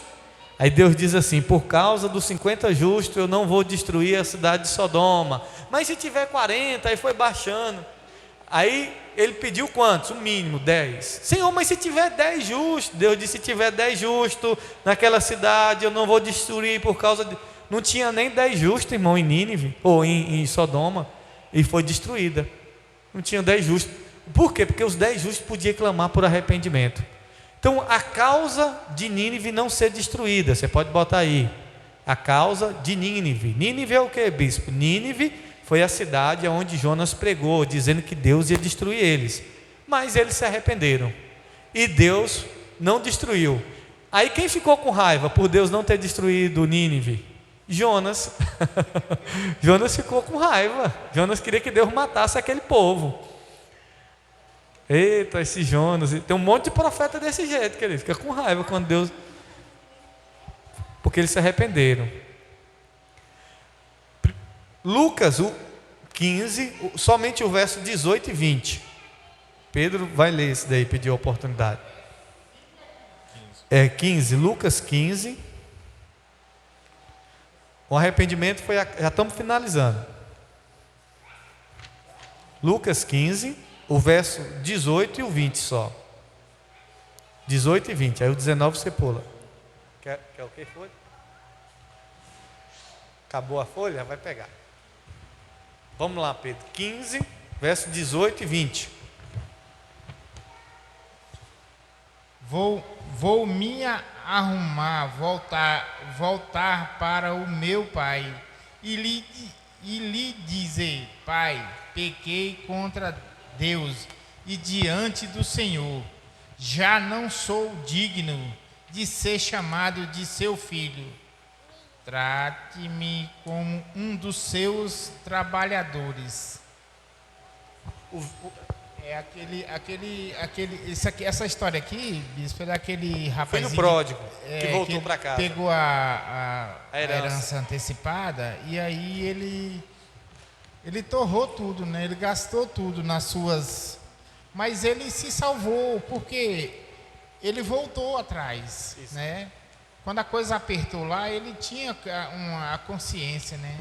Aí Deus diz assim: por causa dos 50 justos eu não vou destruir a cidade de Sodoma. Mas se tiver 40, aí foi baixando. Aí ele pediu quantos? O mínimo, 10. Senhor, mas se tiver 10 justos. Deus disse: se tiver 10 justos naquela cidade eu não vou destruir por causa de... Não tinha nem 10 justos, irmão, em Nínive, ou em Sodoma, e foi destruída. Não tinha 10 justos. Por quê? Porque os 10 justos podiam clamar por arrependimento. Então, a causa de Nínive não ser destruída, você pode botar aí, a causa de Nínive. Nínive é o que, bispo? Nínive foi a cidade onde Jonas pregou, dizendo que Deus ia destruir eles. Mas eles se arrependeram. E Deus não destruiu. Aí quem ficou com raiva por Deus não ter destruído Nínive? Jonas. Jonas ficou com raiva. Jonas queria que Deus matasse aquele povo. Eita, esse Jonas. Tem um monte de profeta desse jeito, que ele fica com raiva quando Deus... Porque eles se arrependeram. Lucas 15, somente o verso 18 e 20. Pedro vai ler esse daí, pediu a oportunidade. 15, Lucas 15. O arrependimento foi... Já estamos finalizando. Lucas 15, o verso 18 e o 20 só. 18 e 20, aí o 19 você pula. Quer o que foi? Acabou a folha? Vai pegar. Vamos lá, Pedro. 15, verso 18 e 20. Vou me arrumar, voltar para o meu pai e lhe dizer: Pai, pequei contra Deus e diante do Senhor, já não sou digno de ser chamado de seu filho. Trate-me como um dos seus trabalhadores. Essa história aqui, bispo, é daquele rapazinho filho pródigo que voltou para casa, pegou a herança antecipada, e aí ele torrou tudo, né? Ele gastou tudo nas suas... Mas ele se salvou, porque ele voltou atrás, né? Quando a coisa apertou lá, ele tinha a consciência, né?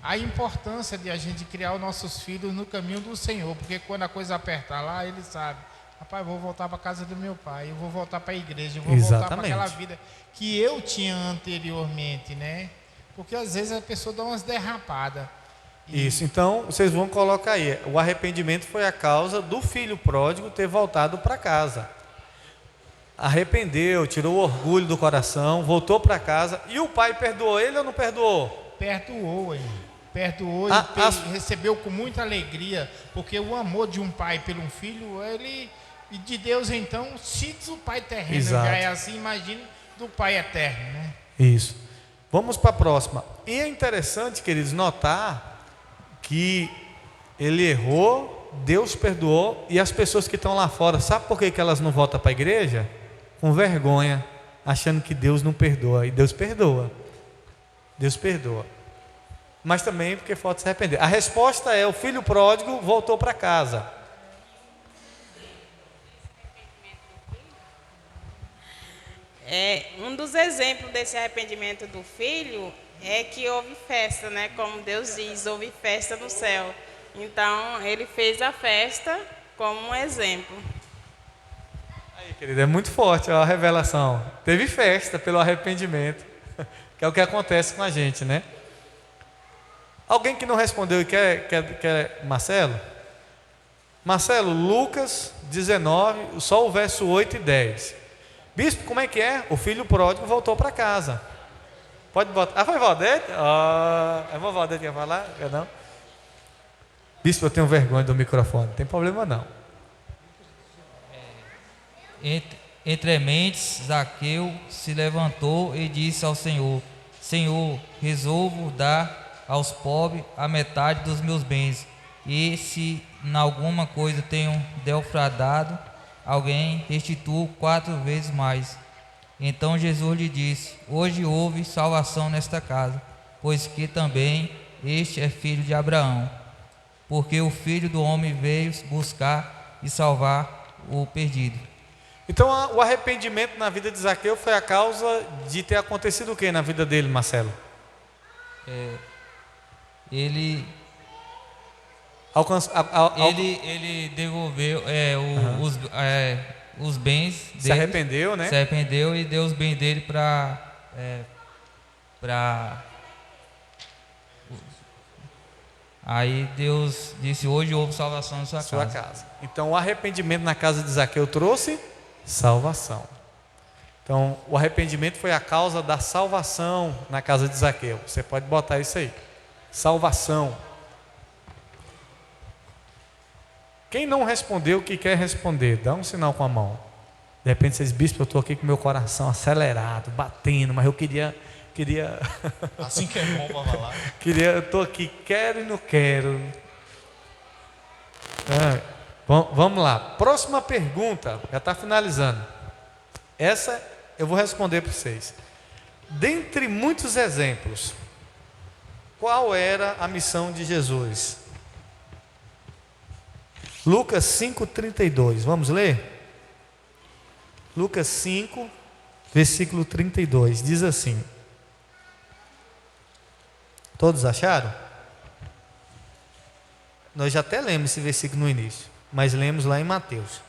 A importância de a gente criar os nossos filhos no caminho do Senhor, porque quando a coisa apertar lá, ele sabe: rapaz, eu vou voltar para a casa do meu pai, eu vou voltar para a igreja, eu vou voltar para aquela vida que eu tinha anteriormente, né? Porque às vezes a pessoa dá umas derrapadas. Isso, então vocês vão colocar aí, o arrependimento foi a causa do filho pródigo ter voltado para casa. Arrependeu, tirou o orgulho do coração, voltou para casa. E o pai perdoou ele ou não perdoou? Perdoou, hein? Perdoou e recebeu com muita alegria, porque o amor de um pai pelo filho, e de Deus, então, se do pai terreno Exato. já é assim, imagine do pai eterno, né? Isso. Vamos para a próxima. E é interessante, queridos, notar que ele errou, Deus perdoou, e as pessoas que estão lá fora, sabe por que elas não voltam para a igreja? Com vergonha, achando que Deus não perdoa. E Deus perdoa. Deus perdoa. Mas também porque falta se arrepender. A resposta é: o filho pródigo voltou para casa. Um dos exemplos desse arrependimento do filho é que houve festa, né? Como Deus diz, houve festa no céu. Então, ele fez a festa como um exemplo. Aí, querida, é muito forte a revelação. Teve festa pelo arrependimento, que é o que acontece com a gente, né? Alguém que não respondeu e quer Marcelo? Marcelo, Lucas 19, só o verso 8 e 10. Bispo, como é que é? O filho pródigo voltou para casa. Pode botar. Ah, foi Valdete? É uma Valdete que ia falar? Não? Bispo, eu tenho vergonha do microfone. Não tem problema não. Entre mentes, Zaqueu se levantou e disse ao Senhor: Senhor, resolvo dar aos pobres a metade dos meus bens, e se em alguma coisa tenho defraudado alguém, restituo 4 vezes mais. Então Jesus lhe disse: hoje houve salvação nesta casa, pois que também este é filho de Abraão, porque o Filho do Homem veio buscar e salvar o perdido. Então, o arrependimento na vida de Zaqueu foi a causa de ter acontecido o que na vida dele, Marcelo? Ele devolveu os bens dele. Se arrependeu, né? Se arrependeu e deu os bens dele para aí Deus disse: hoje houve salvação na sua casa. Então, o arrependimento na casa de Zaqueu trouxe salvação. Então, o arrependimento foi a causa da salvação na casa de Zaqueu. Você pode botar isso aí. Salvação. Quem não respondeu, que quer responder, dá um sinal com a mão. De repente vocês, bispo, eu estou aqui com meu coração acelerado, batendo, mas eu queria assim que é bom para falar. Eu estou aqui, quero e não quero. Vamos lá, próxima pergunta, já está finalizando. Essa eu vou responder para vocês. Dentre muitos exemplos, qual era a missão de Jesus? Lucas 5,32, vamos ler? Lucas 5, versículo 32, diz assim. Todos acharam? Nós já até lemos esse versículo no início, mas lemos lá em Mateus.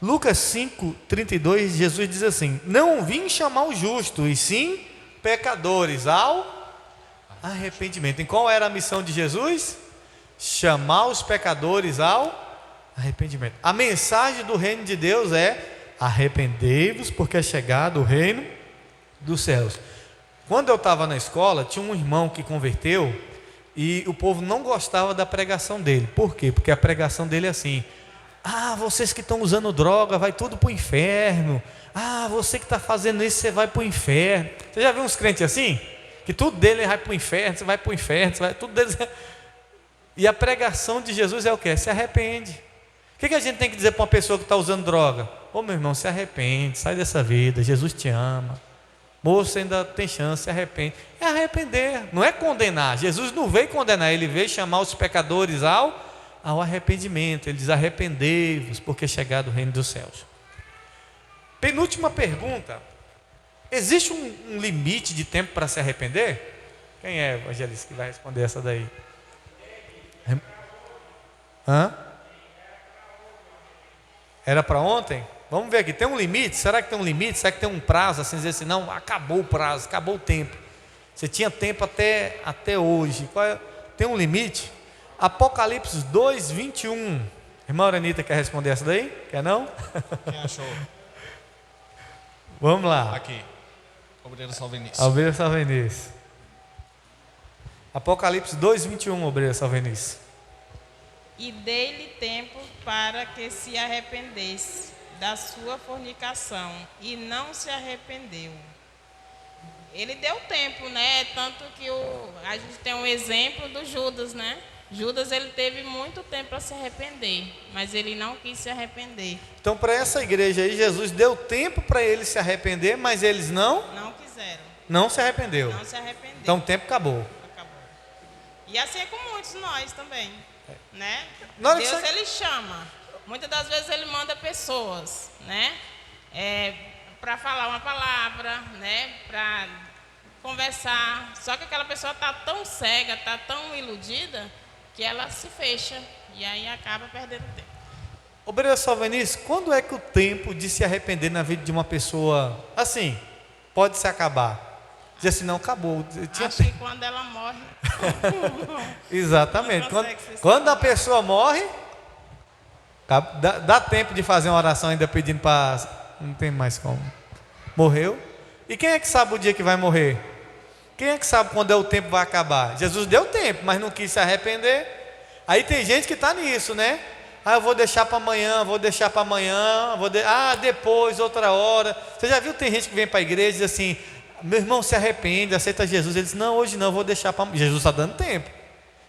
Lucas 5,32, Jesus diz assim: não vim chamar o justo, e sim pecadores ao arrependimento. E qual era a missão de Jesus? Chamar os pecadores ao arrependimento. A mensagem do reino de Deus é: arrependei-vos, porque é chegado o reino dos céus. Quando eu estava na escola, tinha um irmão que converteu e o povo não gostava da pregação dele. Por quê? Porque a pregação dele é assim: vocês que estão usando droga, vai tudo para o inferno. Você que está fazendo isso, você vai para o inferno. Você já viu uns crentes assim? Que tudo dele vai para o inferno, você vai para o inferno, tudo deles. E a pregação de Jesus é o quê? Se arrepende. O que a gente tem que dizer para uma pessoa que está usando droga? Meu irmão, se arrepende, sai dessa vida, Jesus te ama. Moço, ainda tem chance, se arrepende. É arrepender, não é condenar. Jesus não veio condenar, ele veio chamar os pecadores ao arrependimento. Ele diz: arrependei-vos, porque é chegado o reino dos céus. Penúltima pergunta: existe um limite de tempo para se arrepender? Quem é, evangelista, que vai responder essa daí? Era para ontem? Vamos ver aqui, tem um limite? Será que tem um limite? Será que tem um prazo, assim, dizer assim, não, acabou o prazo, acabou o tempo. Você tinha tempo até hoje. Tem um limite? Apocalipse 2, 21. Irmã Aranita quer responder essa daí? Quer não? Quem achou? Vamos lá. Aqui, Obreiro Salvenice. Obreiro Salvenice. Apocalipse 2, 21, Obreiro Salvenice. E dei-lhe tempo para que se arrependesse da sua fornicação, e não se arrependeu. Ele deu tempo, né? Tanto que a gente tem um exemplo do Judas, né? Judas, ele teve muito tempo para se arrepender, mas ele não quis se arrepender. Então, para essa igreja aí, Jesus deu tempo para eles se arrepender, mas eles não quiseram. Não se arrependeu. Não se arrependeu. Então, o tempo acabou. E assim é com muitos nós também, né? Deus, ele chama. Muitas das vezes ele manda pessoas, né? para falar uma palavra, né? Para conversar. Só que aquela pessoa está tão cega, está tão iludida, que ela se fecha e aí acaba perdendo tempo. Obreira Salvenice, quando é que o tempo de se arrepender na vida de uma pessoa, assim, pode se acabar? Diz assim, não, acabou. Acho que quando ela morre. Exatamente. Quando a pessoa morre, dá tempo de fazer uma oração ainda pedindo para... Não tem mais como. Morreu. E quem é que sabe o dia que vai morrer? Quem é que sabe quando é o tempo vai acabar? Jesus deu tempo, mas não quis se arrepender. Aí tem gente que está nisso, né? Ah, eu vou deixar para amanhã, depois, outra hora. Você já viu, tem gente que vem para a igreja e diz assim, meu irmão, se arrepende, aceita Jesus. Ele diz, não, hoje não, vou deixar para amanhã. Jesus está dando tempo.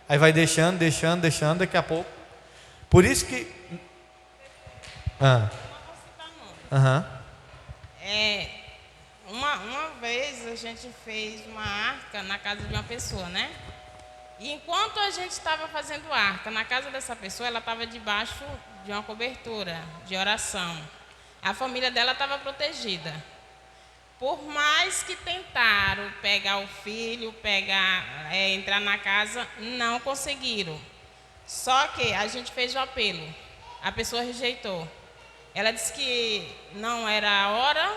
Aí vai deixando, daqui a pouco. Por isso que... Uma vez a gente fez uma arca na casa de uma pessoa, né? E enquanto a gente estava fazendo arca na casa dessa pessoa, ela estava debaixo de uma cobertura de oração. A família dela estava protegida. Por mais que tentaram pegar o filho, entrar na casa, não conseguiram. Só que a gente fez o apelo. A pessoa rejeitou. Ela disse que não era a hora,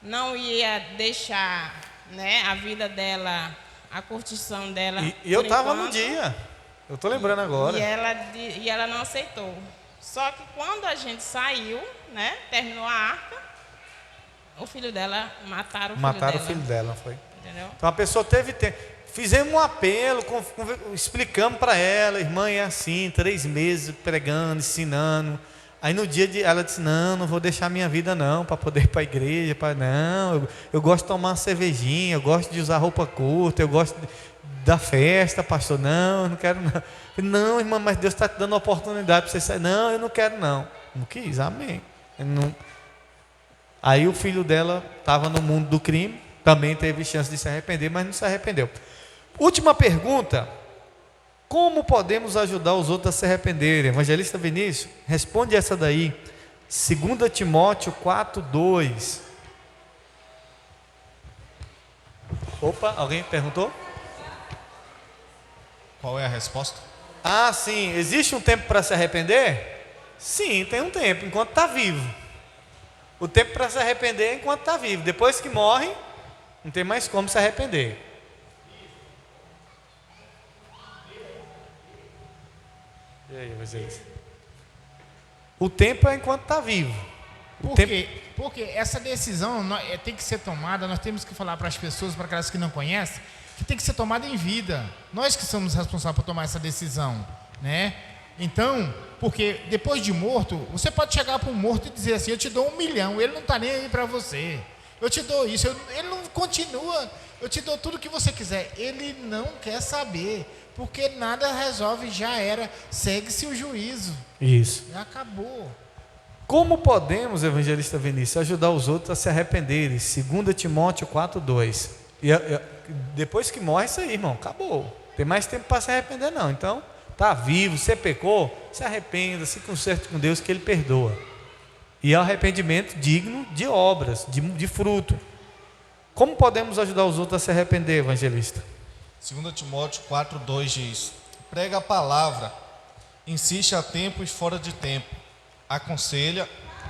não ia deixar, né, a vida dela, a curtição dela. E eu estava no dia, eu estou lembrando agora. E ela não aceitou. Só que quando a gente saiu, né, terminou a arca, o filho dela, mataram o filho dela, foi. Entendeu? Então a pessoa teve tempo. Fizemos um apelo, explicamos para ela, irmã, é assim, 3 meses pregando, ensinando. Aí no dia ela disse, não vou deixar minha vida não, para poder ir para a igreja, eu gosto de tomar uma cervejinha, eu gosto de usar roupa curta, eu gosto da festa, pastor, não quero não. Falei, não, irmã, mas Deus está te dando oportunidade para você sair. Não, eu não quero não. Não quis, amém. Aí o filho dela estava no mundo do crime, também teve chance de se arrepender, mas não se arrependeu. Última pergunta. Como podemos ajudar os outros a se arrependerem? Evangelista Vinícius, responde essa daí. 2 Timóteo 4:2. Opa, alguém perguntou? Qual é a resposta? Ah, sim. Existe um tempo para se arrepender? Sim, tem um tempo, enquanto está vivo. O tempo para se arrepender é enquanto está vivo. Depois que morre, não tem mais como se arrepender. E aí, vocês? O tempo é enquanto está vivo. Porque essa decisão tem que ser tomada, nós temos que falar para as pessoas, para aquelas que não conhecem, que tem que ser tomada em vida. Nós que somos responsáveis por tomar essa decisão, né? Então, porque depois de morto, você pode chegar para um morto e dizer assim, eu te dou 1 milhão, ele não está nem aí para você. Eu te dou isso, ele não continua, eu te dou tudo que você quiser. Ele não quer saber. Porque nada resolve, já era. Segue-se o juízo. Isso. Já acabou. Como podemos, evangelista Vinícius, ajudar os outros a se arrependerem? 2 Timóteo 4:2. Depois que morre, isso aí, irmão, acabou. Tem mais tempo para se arrepender, não. Então, está vivo, você pecou, se arrependa, se conserte com Deus que Ele perdoa. E é um arrependimento digno de obras, de fruto. Como podemos ajudar os outros a se arrepender, evangelista? 2 Timóteo 4:2 diz, prega a palavra, insiste a tempo e fora de tempo, aconselha,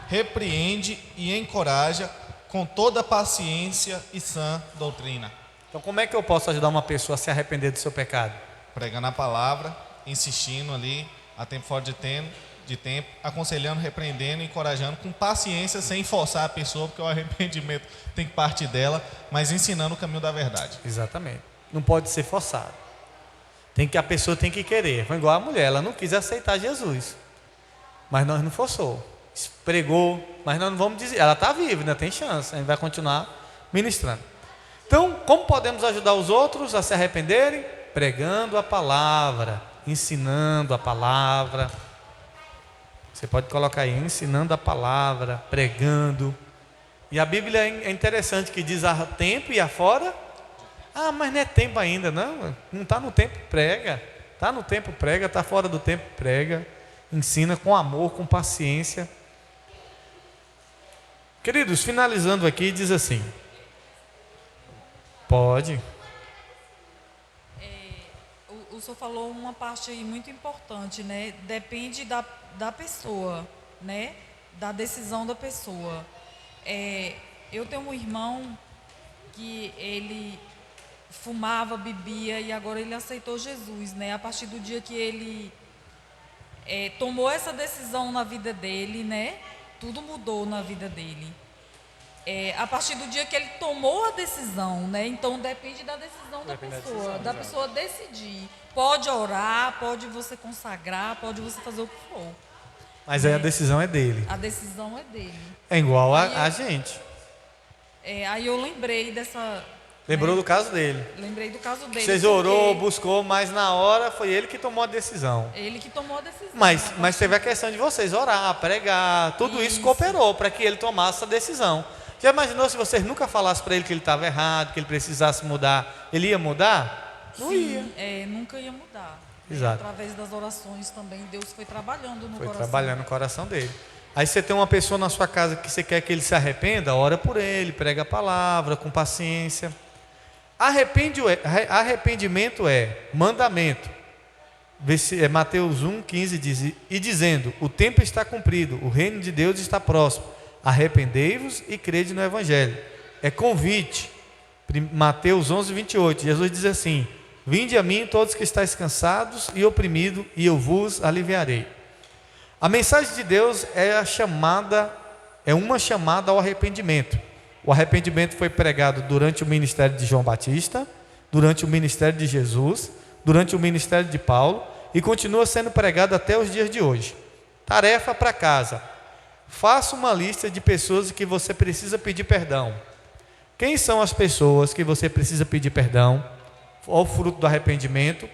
repreende e encoraja com toda paciência e sã doutrina. Então como é que eu posso ajudar uma pessoa a se arrepender do seu pecado? Pregando a palavra, insistindo ali, a tempo fora de tempo, aconselhando, repreendendo, encorajando, com paciência, sem forçar a pessoa, porque o arrependimento tem que partir dela, mas ensinando o caminho da verdade. Exatamente. Não pode ser forçado. A pessoa tem que querer. Foi igual a mulher, ela não quis aceitar Jesus. Mas nós não forçou. Pregou, mas nós não vamos dizer. Ela está viva, ainda tem chance. A gente vai continuar ministrando. Então, como podemos ajudar os outros a se arrependerem? Pregando a palavra, ensinando a palavra. Você pode colocar aí, ensinando a palavra, pregando. E a Bíblia é interessante que diz a tempo e a fora. Ah, mas não é tempo ainda, não está no tempo, prega. Está no tempo, prega, está fora do tempo, prega. Ensina com amor, com paciência. Queridos, finalizando aqui, diz assim. Pode. O senhor falou uma parte aí muito importante, né? Depende da pessoa, né? Da decisão da pessoa. Eu tenho um irmão que ele fumava, bebia e agora ele aceitou Jesus, né? A partir do dia que ele tomou essa decisão na vida dele, né? Tudo mudou na vida dele. A partir do dia que ele tomou a decisão, né? Então depende da decisão da pessoa, da pessoa decidir. Pode orar, pode você consagrar, pode você fazer o que for. Mas aí a decisão é dele. A decisão é dele. É igual a gente. Aí eu lembrei dessa... Lembrou do caso dele. Lembrei do caso dele. Vocês orou, buscou, mas na hora foi ele que tomou a decisão. Ele que tomou a decisão. Mas teve a questão de vocês orar, pregar, tudo isso cooperou para que ele tomasse a decisão. Já imaginou se vocês nunca falassem para ele que ele estava errado, que ele precisasse mudar, ele ia mudar? Não ia. Nunca ia mudar. Exato. Através das orações também, Deus foi trabalhando no coração. Foi trabalhando no coração dele. Aí você tem uma pessoa na sua casa que você quer que ele se arrependa, ora por ele, prega a palavra com paciência. Arrependimento é mandamento. Mateus 1,15 diz: e dizendo, o tempo está cumprido, o reino de Deus está próximo, arrependei-vos e crede no Evangelho. É convite. Mateus 11,28, Jesus diz assim: vinde a mim todos que estáis cansados e oprimidos, e eu vos aliviarei. A mensagem de Deus é uma chamada ao arrependimento. O arrependimento foi pregado durante o ministério de João Batista, durante o ministério de Jesus, durante o ministério de Paulo e continua sendo pregado até os dias de hoje. Tarefa para casa: faça uma lista de pessoas que você precisa pedir perdão. Quem são as pessoas que você precisa pedir perdão? Ao fruto do arrependimento.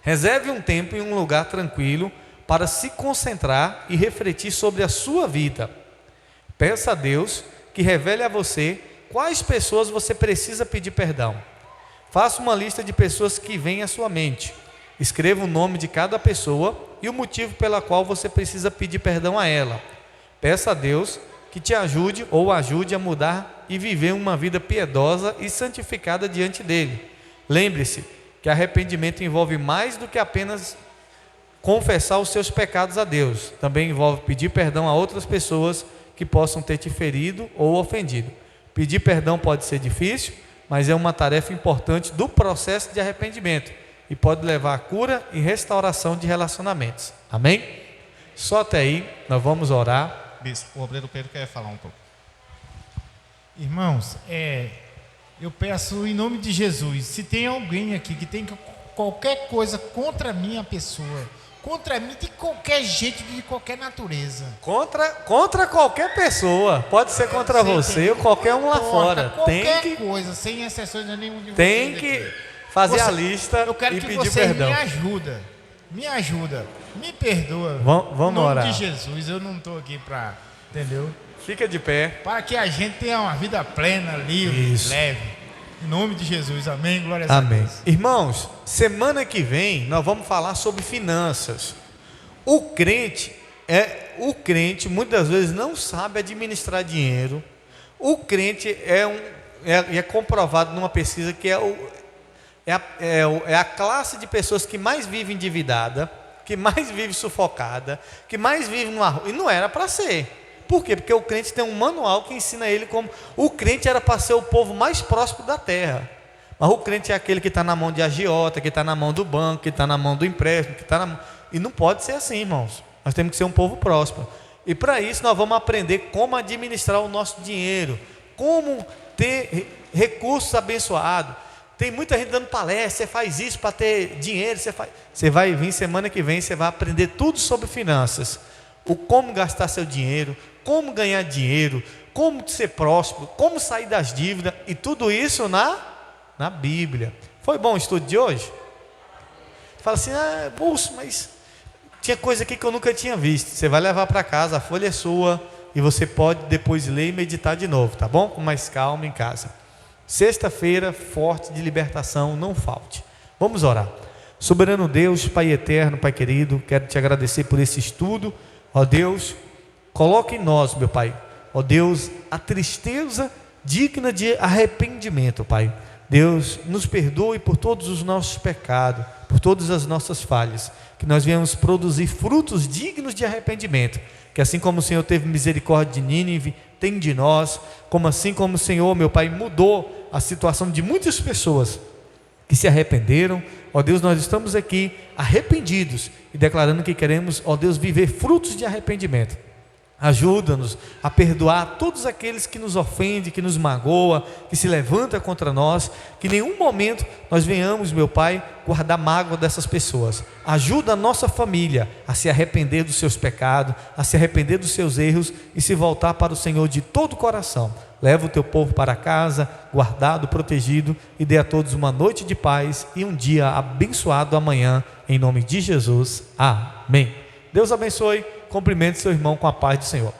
Reserve um tempo em um lugar tranquilo para se concentrar e refletir sobre a sua vida. Peça a Deus que revele a você quais pessoas você precisa pedir perdão. Faça uma lista de pessoas que vêm à sua mente. Escreva o nome de cada pessoa e o motivo pela qual você precisa pedir perdão a ela. Peça a Deus que te ajude ou ajude a mudar e viver uma vida piedosa e santificada diante dele. Lembre-se que arrependimento envolve mais do que apenas confessar os seus pecados a Deus. Também envolve pedir perdão a outras pessoas que possam ter te ferido ou ofendido. Pedir perdão pode ser difícil, mas é uma tarefa importante do processo de arrependimento e pode levar à cura e restauração de relacionamentos. Amém? Só até aí, nós vamos orar. Bispo, o obreiro Pedro quer falar um pouco. Irmãos, eu peço em nome de Jesus, se tem alguém aqui que tem qualquer coisa contra a minha pessoa, contra mim de qualquer jeito, de qualquer natureza. Contra qualquer pessoa. Pode ser contra você ou qualquer um lá fora. Qualquer coisa, sem exceções de nenhum de vocês. Tem que fazer a lista eu quero e que pedir vocês perdão. Me ajuda, me perdoa. Vamos orar. Em nome de Jesus, eu não estou aqui para, entendeu? Fica de pé. Para que a gente tenha uma vida plena, livre, leve. Em nome de Jesus, amém, glória a Deus. Amém. Irmãos, semana que vem nós vamos falar sobre finanças. O crente muitas vezes não sabe administrar dinheiro. O crente é comprovado numa pesquisa que é a classe de pessoas que mais vive endividada, que mais vive sufocada, que mais vive no arroz. E não era para ser. Por quê? Porque o crente tem um manual que ensina ele como... O crente era para ser o povo mais próspero da terra. Mas o crente é aquele que está na mão de agiota, que está na mão do banco, que está na mão do empréstimo, que está na... E não pode ser assim, irmãos. Nós temos que ser um povo próspero. E para isso nós vamos aprender como administrar o nosso dinheiro, como ter recursos abençoados. Tem muita gente dando palestra, você faz isso para ter dinheiro, você vai vir semana que vem, você vai aprender tudo sobre finanças. O como gastar seu dinheiro, como ganhar dinheiro, como ser próspero, como sair das dívidas, e tudo isso na Bíblia. Foi bom o estudo de hoje? Fala assim, moço, mas tinha coisa aqui que eu nunca tinha visto. Você vai levar para casa, a folha é sua, e você pode depois ler e meditar de novo, tá bom? Com mais calma em casa. Sexta-feira, forte de libertação, não falte. Vamos orar. Soberano Deus, Pai eterno, Pai querido, quero te agradecer por esse estudo. Ó Deus, coloque em nós, meu Pai, ó Deus, a tristeza digna de arrependimento, Pai. Deus, nos perdoe por todos os nossos pecados, por todas as nossas falhas, que nós venhamos produzir frutos dignos de arrependimento, que assim como o Senhor teve misericórdia de Nínive, tem de nós, como assim como o Senhor, meu Pai, mudou a situação de muitas pessoas que se arrependeram, ó Deus, nós estamos aqui arrependidos e declarando que queremos, ó Deus, viver frutos de arrependimento. Ajuda-nos a perdoar todos aqueles que nos ofendem, que nos magoam, que se levantam contra nós, que em nenhum momento nós venhamos, meu Pai, guardar mágoa dessas pessoas. Ajuda a nossa família a se arrepender dos seus pecados, a se arrepender dos seus erros e se voltar para o Senhor de todo o coração. Leva o teu povo para casa, guardado, protegido, e dê a todos uma noite de paz e um dia abençoado amanhã, em nome de Jesus. Amém. Deus abençoe. Cumprimente seu irmão com a paz do Senhor.